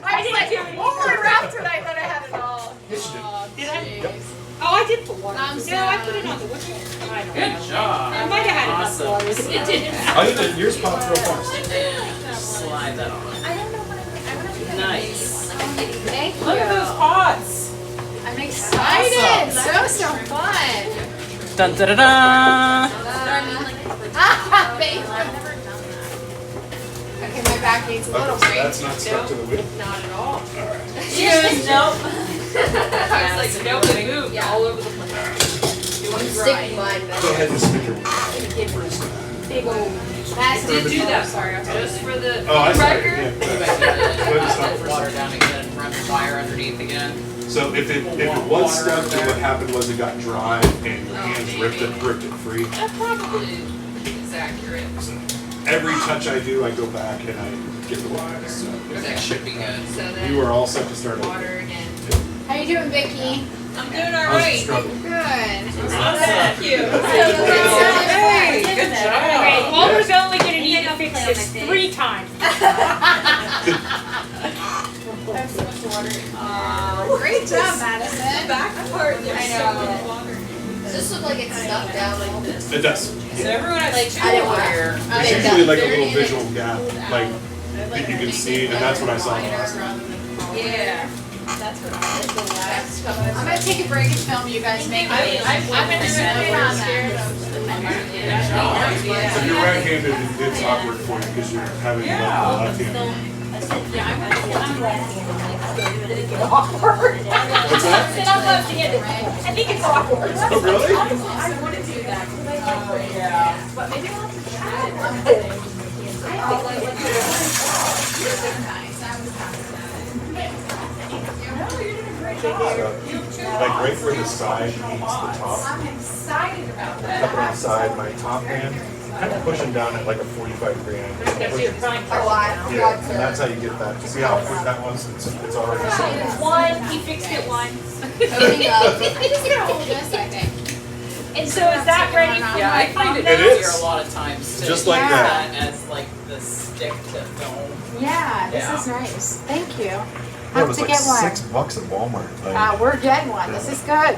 I was like, one more round tonight, then I had it all. Yes, you did. Did I? Yep. Oh, I did put water. I'm No, I put it sad. on the which one? I don't Good know. job. I might have had enough Awesome. water. It didn't. Oh, you did. Yours popped real fast. Slide that on. I don't know what I'm gonna do. Nice. Thank you. Look at those pots. I'm excited. Awesome. So fun. Dun da da da. Thank you. Okay, my back needs a little Okay, so break. that's not stuck to the wheel. Not at all. All right. Cheers. Nope. I was like, nope, it moved all over the place. Doing Stick mine Go ahead and stick your wheel. Big old. Matt did do that. Sorry, Just for the Oh, I started. record. Yeah. Go back to Go ahead and stop the for a water second. down again and run the fire underneath again. So if it was stuck, then what happened was it got dry and your hands ripped it free. That probably is accurate. So every touch I do, I go back and I get the water. So That should be good. So you then are all set to start over. water again. How you doing, Vicky? I'm doing How's the alright. struggle? Good. Thank you. Hey, good Okay, job. Walter's only gonna need to fix this 3 times. Great job, Madison. Back part, there's so much water. Does this look like it's stuck down like this? It does. So everyone has two I didn't wire. There's usually like a little visual gap, like that you can see, and that's what I saw the last time. Yeah. I'm gonna take a break and film you guys make it. I'm gonna zoom in on that. If you're right-handed, it's awkward for you because you're having the left-handed. What's that? And I'm left-handed. I think it's awkward. Oh, really? I wanna do that. But maybe I'll have to try it. I'm kidding. Nice. I was happy with that. Like right where the side meets the top. I'm excited about Cup that. it on the side, my top hand, kind of pushing down at like a 45-degree angle. Yeah, and that's how you get that. See how quick that was? It's already set. One, he fixed it once. Opening up. I just gotta hold this, I think. And so is that ready for Yeah, I find it It easier is. a lot of times to Just like use that. as like the stick to film. Yeah, this Yeah. is nice. Thank you. It Have was to like get one. $6 at Walmart. Like, We're getting one. This is good.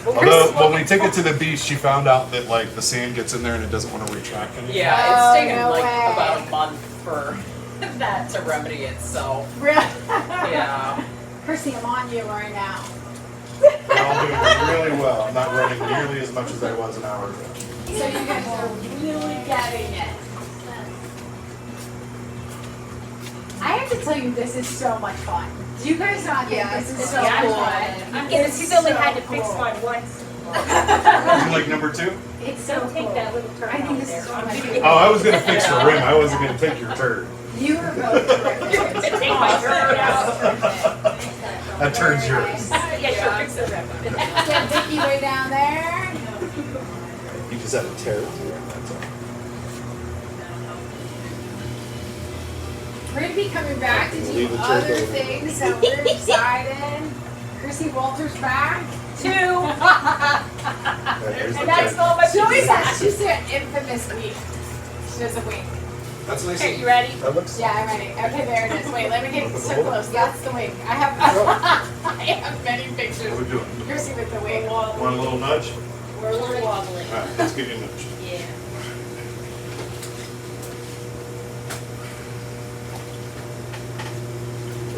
although when we take it to the beach, she found out that like the sand gets in there and it doesn't want to retract anymore. Yeah, Oh, it's taken no like way. about a month for that to remedy itself. Really? Yeah. Chrissy, I'm on you right now. And I'm doing really well. I'm not running nearly as much as I was an hour ago. So you guys are really getting it. I have to tell you, this is so much fun. Do you guys not think Yeah, this is it's so yeah, cool? I'm guessing she's only had to fix one once. You like number 2? It's so Don't take cool. that little turn I think out this is there. so I'm much giving Oh, I was gonna fix your rim. I wasn't gonna take your turd. You were both terrific. Take my turn out. That turd's yours. Yeah, sure, fix the rim. Get Vicky way down there. You just had a tear. That's all. We're gonna be coming back to Leave do the other turtle. things, so we're excited. Chrissy Walters back. 2. Yeah, there's the And that's tear. all my She always pizza. has, she's an infamous week. She does a wink. That's nice. Okay, you ready? That looks. Yeah, I'm ready. Okay, there it is. Wait, let me get so close. That's the wink. I have I have many What pictures. are we doing? Chrissy with the wink. Want a little nudge? We're a little wobbly. All right, let's get you a nudge. Yeah.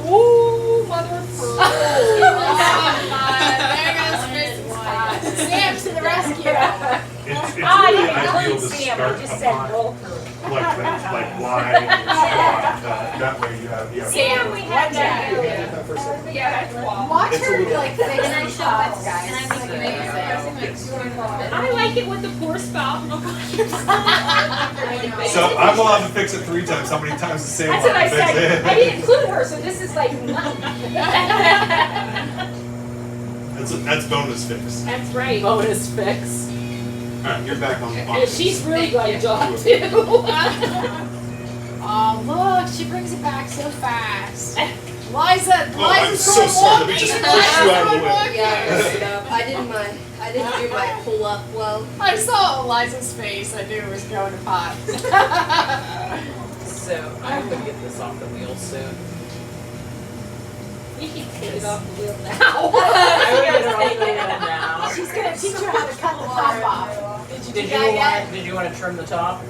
Ooh, mother of pearl. There goes Chrissy's spot. Sam to the rescue. It's I really didn't ideal include to Sam, start I just a said pot Walter. like wide and squat. That way you have. Sam, we had that. Can you get that for a second? Yeah, that's wobbly. Watch It's a her little- like fix And I the show pots, this, guys. and I It's make like it amazing. I like it with the pour spout. Oh gosh. So I'm allowed to fix it 3 times. How many times the same That's what I fix said. it? I didn't include her, so this is like. That's bonus fix. That's right. Bonus fix. All right, you're back on. And she's really got a job too. Oh, look, she brings it back so fast. Liza, I'm so sorry. Let me just push you out of the way. Yeah, I didn't do my pull up well. I saw Liza's face. I knew it was going to pot. So I'm gonna get this off the wheel soon. You can take it off the wheel now. I would get it off the wheel now. She's gonna teach you how to cut the top off. Did you want to trim the top?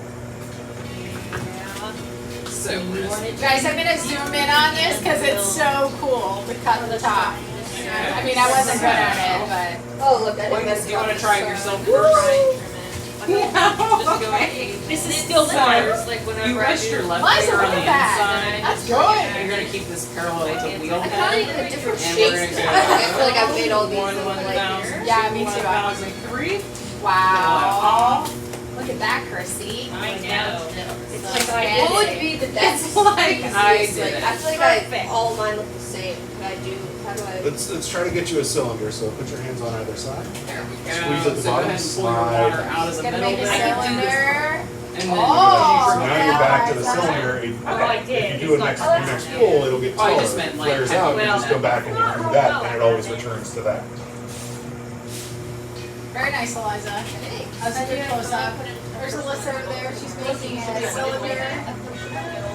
So Guys, I'm gonna zoom in on this because it's so cool to cut the top. I mean, I wasn't good at it, Oh, look, I didn't Wait, mess do you want to up. try it yourself first? This is still fires, like You whenever I rest your do. left Liza, finger look on the at that. inside. That's good. You're gonna keep this parallel to the wheel I head. found it in different And we're shapes. gonna I go feel like I've made all these one, in like 1,000, Yeah, me too. 1,003. Wow. Look at that, Chrissy. I know. It's like what would be the best? It's like I did Like, it. I feel like all mine look the same. How do I? Let's try to get you a cylinder. So put your hands on either side. There we go. Squeeze at the So go bottom, ahead and pull your slide. water out of the gonna middle make a there. cylinder. And then Oh. So now you're back to the Yeah. cylinder. If I if did. you do a next pull, it'll get Oh, I taller. just meant It like- flares out. You well- just go back and you do that, and it always returns to that. Very nice, Eliza. That's a good close up. There's Alyssa over there. She's making a cylinder.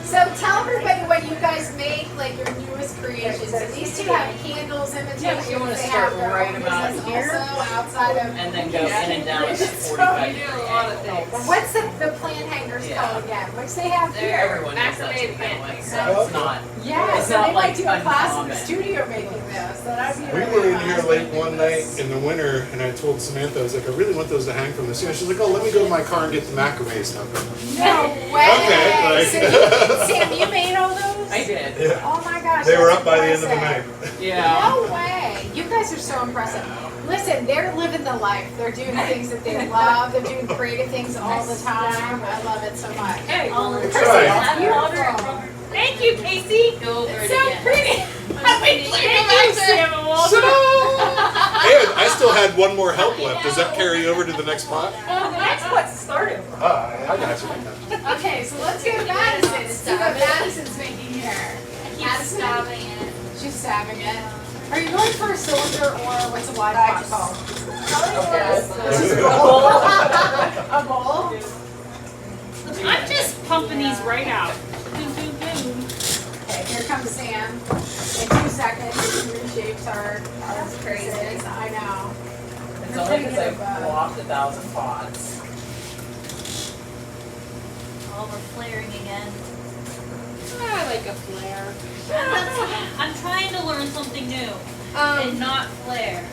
So tell everybody what you guys make, like your newest creations. So these two have candles, imitations. you wanna They start have their right own about business here. also outside of. And then go in and down to 45 degrees. What's the plant hangers Yeah. called again? Which they have here. Everyone knows that too, anyway, so it's not. Yeah, It's so not they like might do a class in the uncommon. studio making those. So that'd be We really were in fun. here late one night in the winter, and I told Samantha, I was like, I really want those to hang from the ceiling. She's like, oh, let me go to my car and get the macrame stuff. No way. Okay, like- So you, Sam, you made all those? I did. Yeah. Oh my gosh. They were that's up by the end of the impressive. night. Yeah. No way. You guys are so impressive. Listen, they're living the life. They're doing things that they love. They're doing creative things all the time. I love it so much. Hey, That's right. Beautiful. thank you, Casey. Go over It's it so again. pretty. Thank you, Sam and Walter. And I still had one more help left. Does that carry over to the next pot? The next one's started. I got you. Okay, so let's go to Madison and see what Madison's making here. Madison, Stabbing it. she's stabbing it. Are you going for a cylinder or what's a wide pot called? This is a bowl. A bowl? I'm just pumping these right out. Boom, boom, boom. Okay, here comes Sam. In 2 seconds, your shapes are crazy. I know. It's only because I've blocked 1,000 pots. Oh, we're flaring again. I like a flare. I'm trying to learn something new Um, and not flare.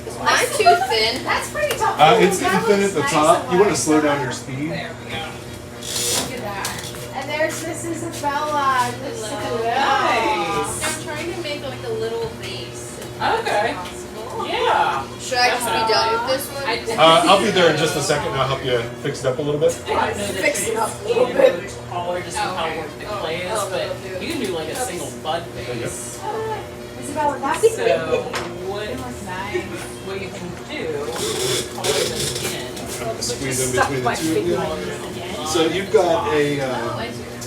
is mine too thin? That's pretty tough. It's That getting thin looks at the nice top. and You want to light. slow down your speed. There we go. Look at that. And there's Miss Isabella. Hello. Nice. I'm trying to make like a little vase. Okay. Yeah. Should I just be done with this one? I'll be there in just a second and I'll help you fix it up a little bit. I don't know that Fix it up a you little can bit. go taller just from how work the clay is, but you can do like a single bud base. Isabella, that'd be So great. what It looks nice. what you can do is color them in. Squeeze in between the two of you. Color them So you've got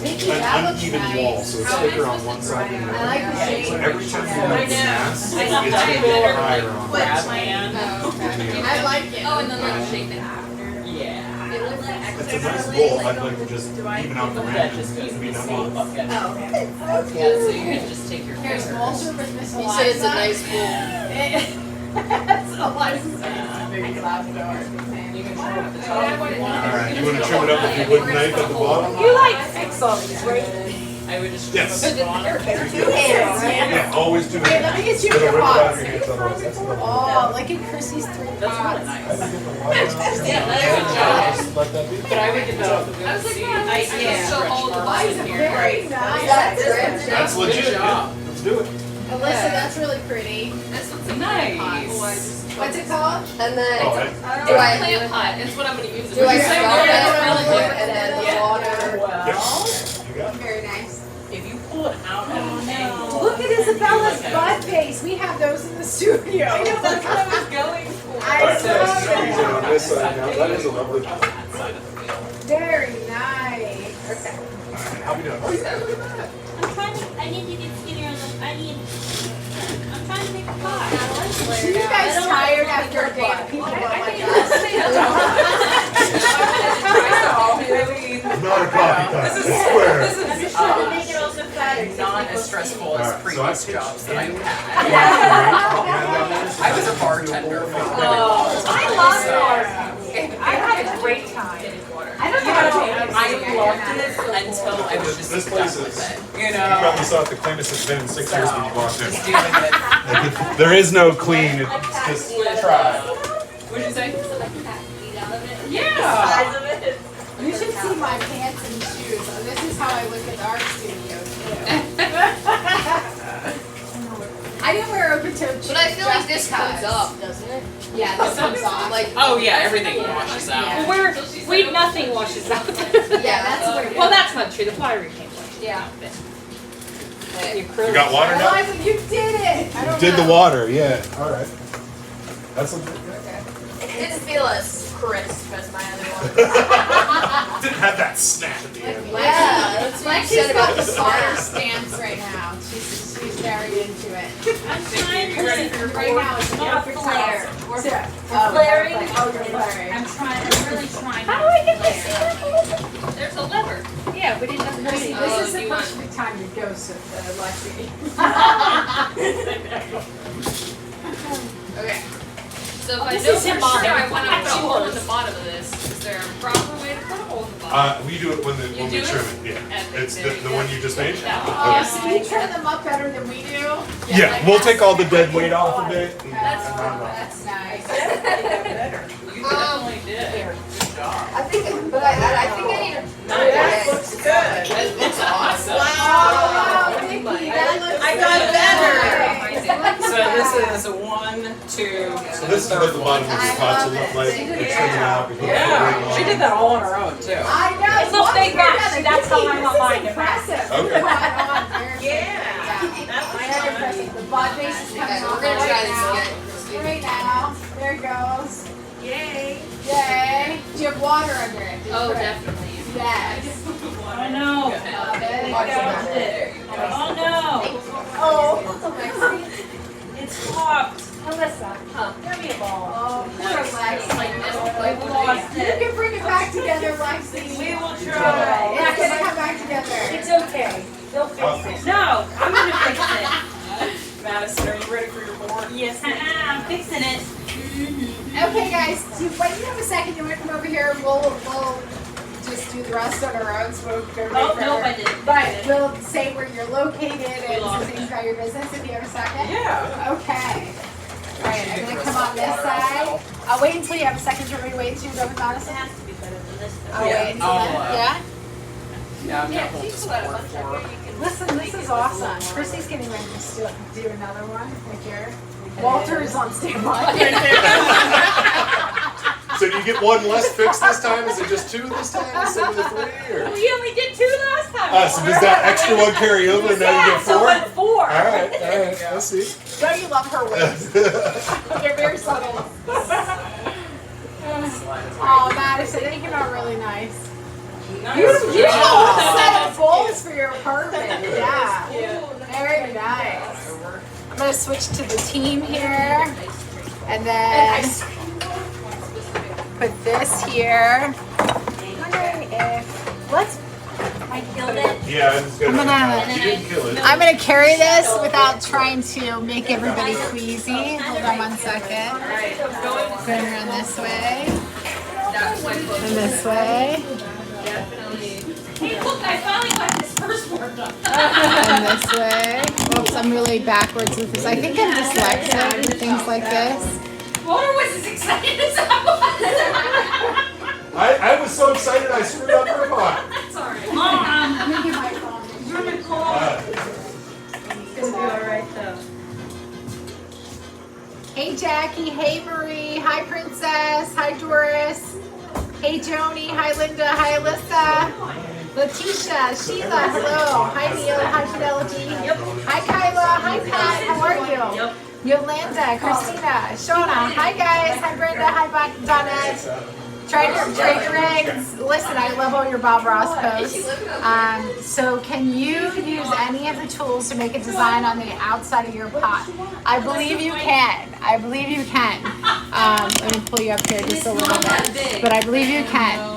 Mickey, an that looks uneven nice. wall, so it's thicker on one side than the I other. like the shape. So every time you Yeah. make mass, it's I going to know. be higher on Grab that side. hand. Oh, okay. I like it. Oh, and then like shape it after. Yeah. It looks like It's a nice bowl. I'd like to just even out the That range just goes and in be the done same with. bucket. Oh, okay. Yeah, so you can just take your Here's fingers. Walter with Miss Eliza. You said it's a nice bowl. It's Eliza's big glass door. You can trim at the top if you want. Alright, you want to trim it up with your wooden knife at the bottom? You like fix all these, right? I would just trim Yes. at the bottom. 2 hands, man. Yeah, always do Hey, let me get you It'll your rip it out of pots. your hands otherwise. That's what Oh, look at Chrissy's 3 That's really pots. nice. Let that be. But I would get that off the good seed. yeah. So hold the Eliza, very nice. That's legit. Good Yeah, job. let's do it. Alyssa, that's really pretty. This one's a Nice. What's it called? And then Oh, do I Plant pot. It's what I'm gonna use. do I start Yeah, that really good. and then the water? Well, You got it. Very nice. if you pull it out at an angle. Look at Isabella's Okay. bud face. We have those in the studio. I know, that's what I was going for. I Alright, so love squeeze it on it. this side now. That is a lovely. That side of the wheel. Very nice. Okay. How we doing? Oh, yeah, look at that. I'm trying to. I need to get skinnier on the I mean, I'm trying to make a pot. Are you guys tired after a day of people like us? Not a coffee cup. This is square. This is Trying to make it also fatter. not as stressful as Alright, so previous I- jobs that I've had. I I was a bartender for I love bars. I had a great time. I don't know. I loved it until I was just This done place with is, it. You you know, probably saw it the cleanest it's been in 6 years when you walked in. just doing it. Like, there is no clean, it's just try. What'd you say? Yeah. Size of it. You should see my pants and shoes. Oh, this is how I look at the art studio too. I didn't wear open-toed shoes. But I feel like just this because. comes up, doesn't it? Yeah, this comes off. Like, Oh yeah, everything washes out. We nothing washes out. Yeah, that's what it is. Well, that's not true. The pottery can't wash. yeah. The You acrylic. got water now? Eliza, you did it. I don't Did the know. water, yeah, alright. That's a It didn't feel as crisp as my other one. Didn't have that snap at the end. Yeah, that's what you Lexi's said got about the the fire snap. stance right now. She's very into it. I'm trying to Right now it's not perfect flare. time. We're So- flaring. Oh, you're flaring. I'm really trying. How do I get this? There's a lever. Yeah, we didn't have This to this is the you want- perfect time to go, Lexi. Okay. So if I This know is for sure symbolic. I want to put a hole in the bottom of this, is there a proper way to put a hole in the bottom? We do it when You we do trim it? it, yeah. Epic, It's there the you one go. you just made? That one. Oh, so you turn them up better than we do? Yeah, we'll take all the dead weight off of it. That's nice. You definitely did. Good job. I think, but I think I need to. That looks good. That looks awesome. Wow, Vicky, that looks I got better. So this is a 1, 2. So this is what the bottom of the pots will look like. We trim it out. We put a Yeah, ring she on did it. that all on her own too. I know. It's a fake match. That's how I'm on mine. This is impressive. Okay. Yeah. I am impressive. The bod base is coming Okay, off we're gonna try right this now. again. Right now. There it goes. Yay. Yay. Do you have water under it? Did you Oh, put it? definitely. Yes. I know. Love it. Oh no. Oh. It's locked. Alyssa. Give me a ball. Oh, poor Lexi. Like this, We like lost You it. can bring it back together, Lexi. We will It's try. gonna come back together. It's okay. They'll fix it. No, I'm gonna fix it. Madison, are you ready for your board? Yes, I'm fixing it. Okay, guys. When you have a second, you want to come over here? We'll just do the rest on our own. So we'll go Oh, right nope, I there. didn't. But we'll say where you're located and some things about your business if you have a second. Yeah. Okay. All right, I'm gonna come on this side. I'll wait until you have a second. Do you want me to wait until you go with Madison? It has to be better than this. I'll wait until I'll, then. Yeah. Yeah, I'm gonna hold this board for her. Listen, this is awesome. Chrissy's getting ready to do another one right here. Walter is on standby. So do you get one less fixed this time? Is it just 2 this time instead of the 3? Or? We only did 2 last time. So does that extra one carry over and now you get 4? So went 4. Alright, I see. Don't you love her ways? They're very subtle. Oh, Madison, they came out really nice. You have a whole set of bowls for your apartment. Yeah. Very nice. I'm gonna switch to the team here, and then put this here. I'm wondering if I killed it. Yeah, I'm just gonna. I'm You didn't kill it. I'm gonna carry this without trying to make everybody queasy. Hold on one second. Going around this way and this way Hey, look, I finally got this first one done. and this way. Oops, I'm really backwards with this. I think I'm dyslexic with things like this. Walter was as excited as I I was so excited I screwed up her pot. was. Sorry. Let me get my phone. You're gonna call. It's gonna be alright though. Hey Jackie, hey Marie, hi Princess, hi Doris, hey Joni, hi Linda, hi Alyssa, Letitia, Sheila, hello, hi Neil, hi Fidelity, hi Kyla, hi Pat, how are you? Yolanda, Christina, Shona, hi guys, hi Brenda, hi Donette, Trader Eggs, listen, I love all your Bob Ross posts. So can you use any of the tools to make a design on the outside of your pot? I believe you can. I believe you can. Let me pull you up here just a little bit. But I believe you can.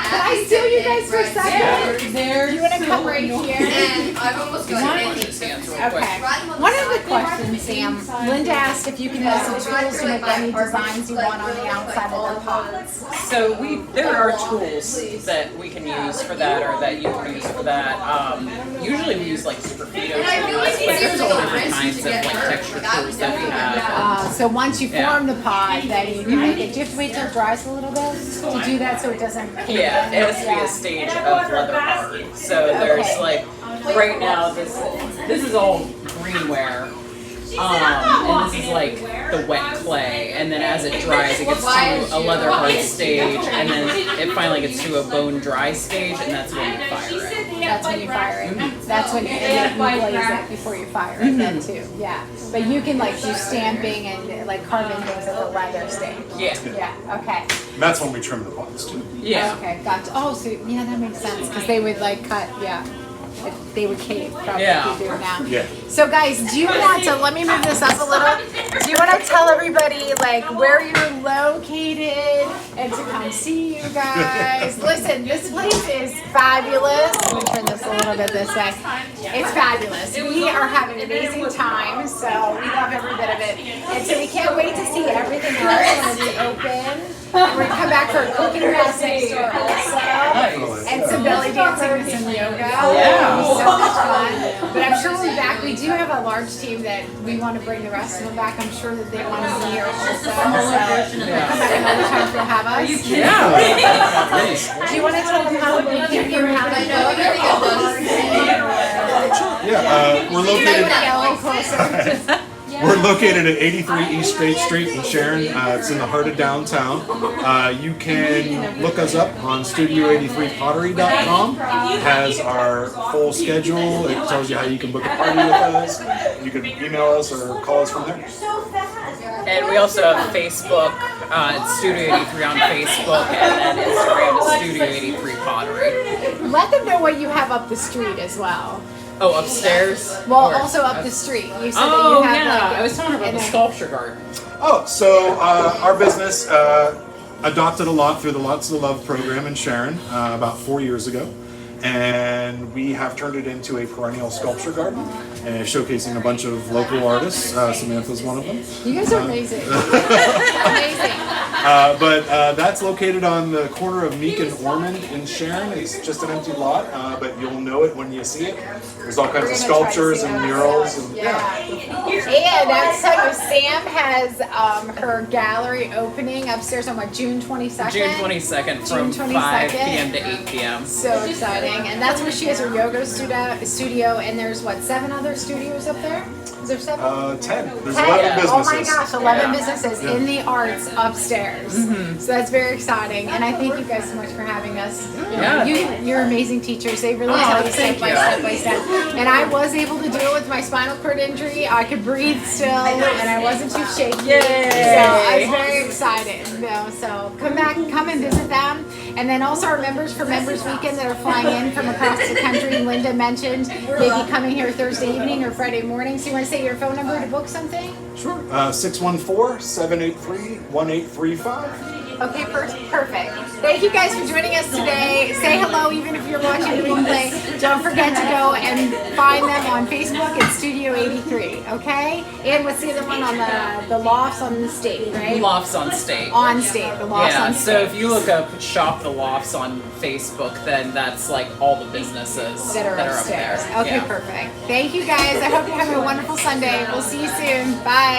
Can I steal you guys for a second? Do you want to come right here? And I've almost got it. Okay. One of the questions, Sam, Linda asked if you can use some tools to make any designs you want on the outside of the pots. So there are tools that we can use for that, or that you can use for that. Usually we use like Superfeto tools, but there's all different kinds of like texture tools that we have. So once you form the pot, then you can make it. Do you have to wait till it dries a little bit to do that so it doesn't cake? Yeah, it has to be a stage of leather art. So there's like, right now this is all greenware. And this is like the wet clay, and then as it dries, it gets to a leather hard stage, and then it finally gets to a bone dry stage, and that's when you fire it. That's when you fire it. That's when you glaze it before you fire it then too. Yeah. But you can like do stamping and like carving things at the leather stage. Yeah. Yeah. Okay. That's when we trim the pots too. Yeah. Okay. Gotcha. Oh, so yeah, that makes sense because they would like cut. Yeah. They would cave probably Yeah. if you do it now. Yeah. So guys, do you want to, let me move this up a little. Do you want to tell everybody like where you're located and to come see you guys? Listen, this place is fabulous. Let me turn this a little bit this way. It's fabulous. We are having an amazing time, so we love every bit of it. And so we can't wait to see everything else when we open. We're going to come back for a cooking class next door also. And some belly dancing and some yoga. Yeah. It'll be so much fun. But I'm sure we'll be back. We do have a large team that we want to bring the rest of them back. I'm sure that they want to be here also. So we'll come back another time to have us. Yeah. Do you want to tell them how we can hear how they go? Yeah, we're located. Closer. We're located at 83 East State Street in Sharon. It's in the heart of downtown. You can look us up on studio83pottery.com. It has our full schedule. It tells you how you can book a party with us. You can email us or call us from there. And we also have Facebook, it's Studio 83 on Facebook, and then Instagram is Studio 83 Pottery. Let them know what you have up the street as well. Oh, upstairs? Well, Or- also up the street. You said that Oh, you have yeah. like I was talking about the sculpture garden. Oh, so our business adopted a lot through the Lots of Love program in Sharon about 4 years ago. And we have turned it into a perennial sculpture garden, showcasing a bunch of local artists. Samantha's one of them. You guys are amazing. Amazing. But that's located on the corner of Meek and Ormond in Sharon. It's just an empty lot, but you'll know it when you see it. There's all kinds of sculptures and murals. And, Yeah. And I'll tell you, Sam has her gallery opening upstairs on what, June 22nd? June 22nd from June 5 22nd. p.m. to 8 p.m. So exciting. And that's where she has her yoga studio, and there's what, 7 other studios up there? Is there 7? 10. There's 10. 11 businesses. Oh my gosh, 11 Yeah. businesses in the arts upstairs. So that's very exciting. And I thank you guys so much for having us. Yeah. You're amazing teachers. They really tell you step by step by step. And I was able to do it with my spinal cord injury. I could breathe still, and I wasn't too shaky. Yay. So I was very excited. So come and visit them. And then also our members for Members Weekend that are flying in from across the country. Linda mentioned maybe coming here Thursday evening or Friday morning. So you want to say your phone number to book something? Sure. 614-783-1835. Okay, perfect. Thank you guys for joining us today. Say hello even if you're watching the replay. Don't forget to go and find them on Facebook at Studio 83, okay? And what's the other one on the Lofts on the State, right? Lofts on State. On State, the Lofts Yeah, on so State. if you look up Shop the Lofts on Facebook, then that's like all the businesses that are up upstairs. there. Okay, Yeah. perfect. Thank you guys. I hope you're having a wonderful Sunday. We'll see you soon. Bye.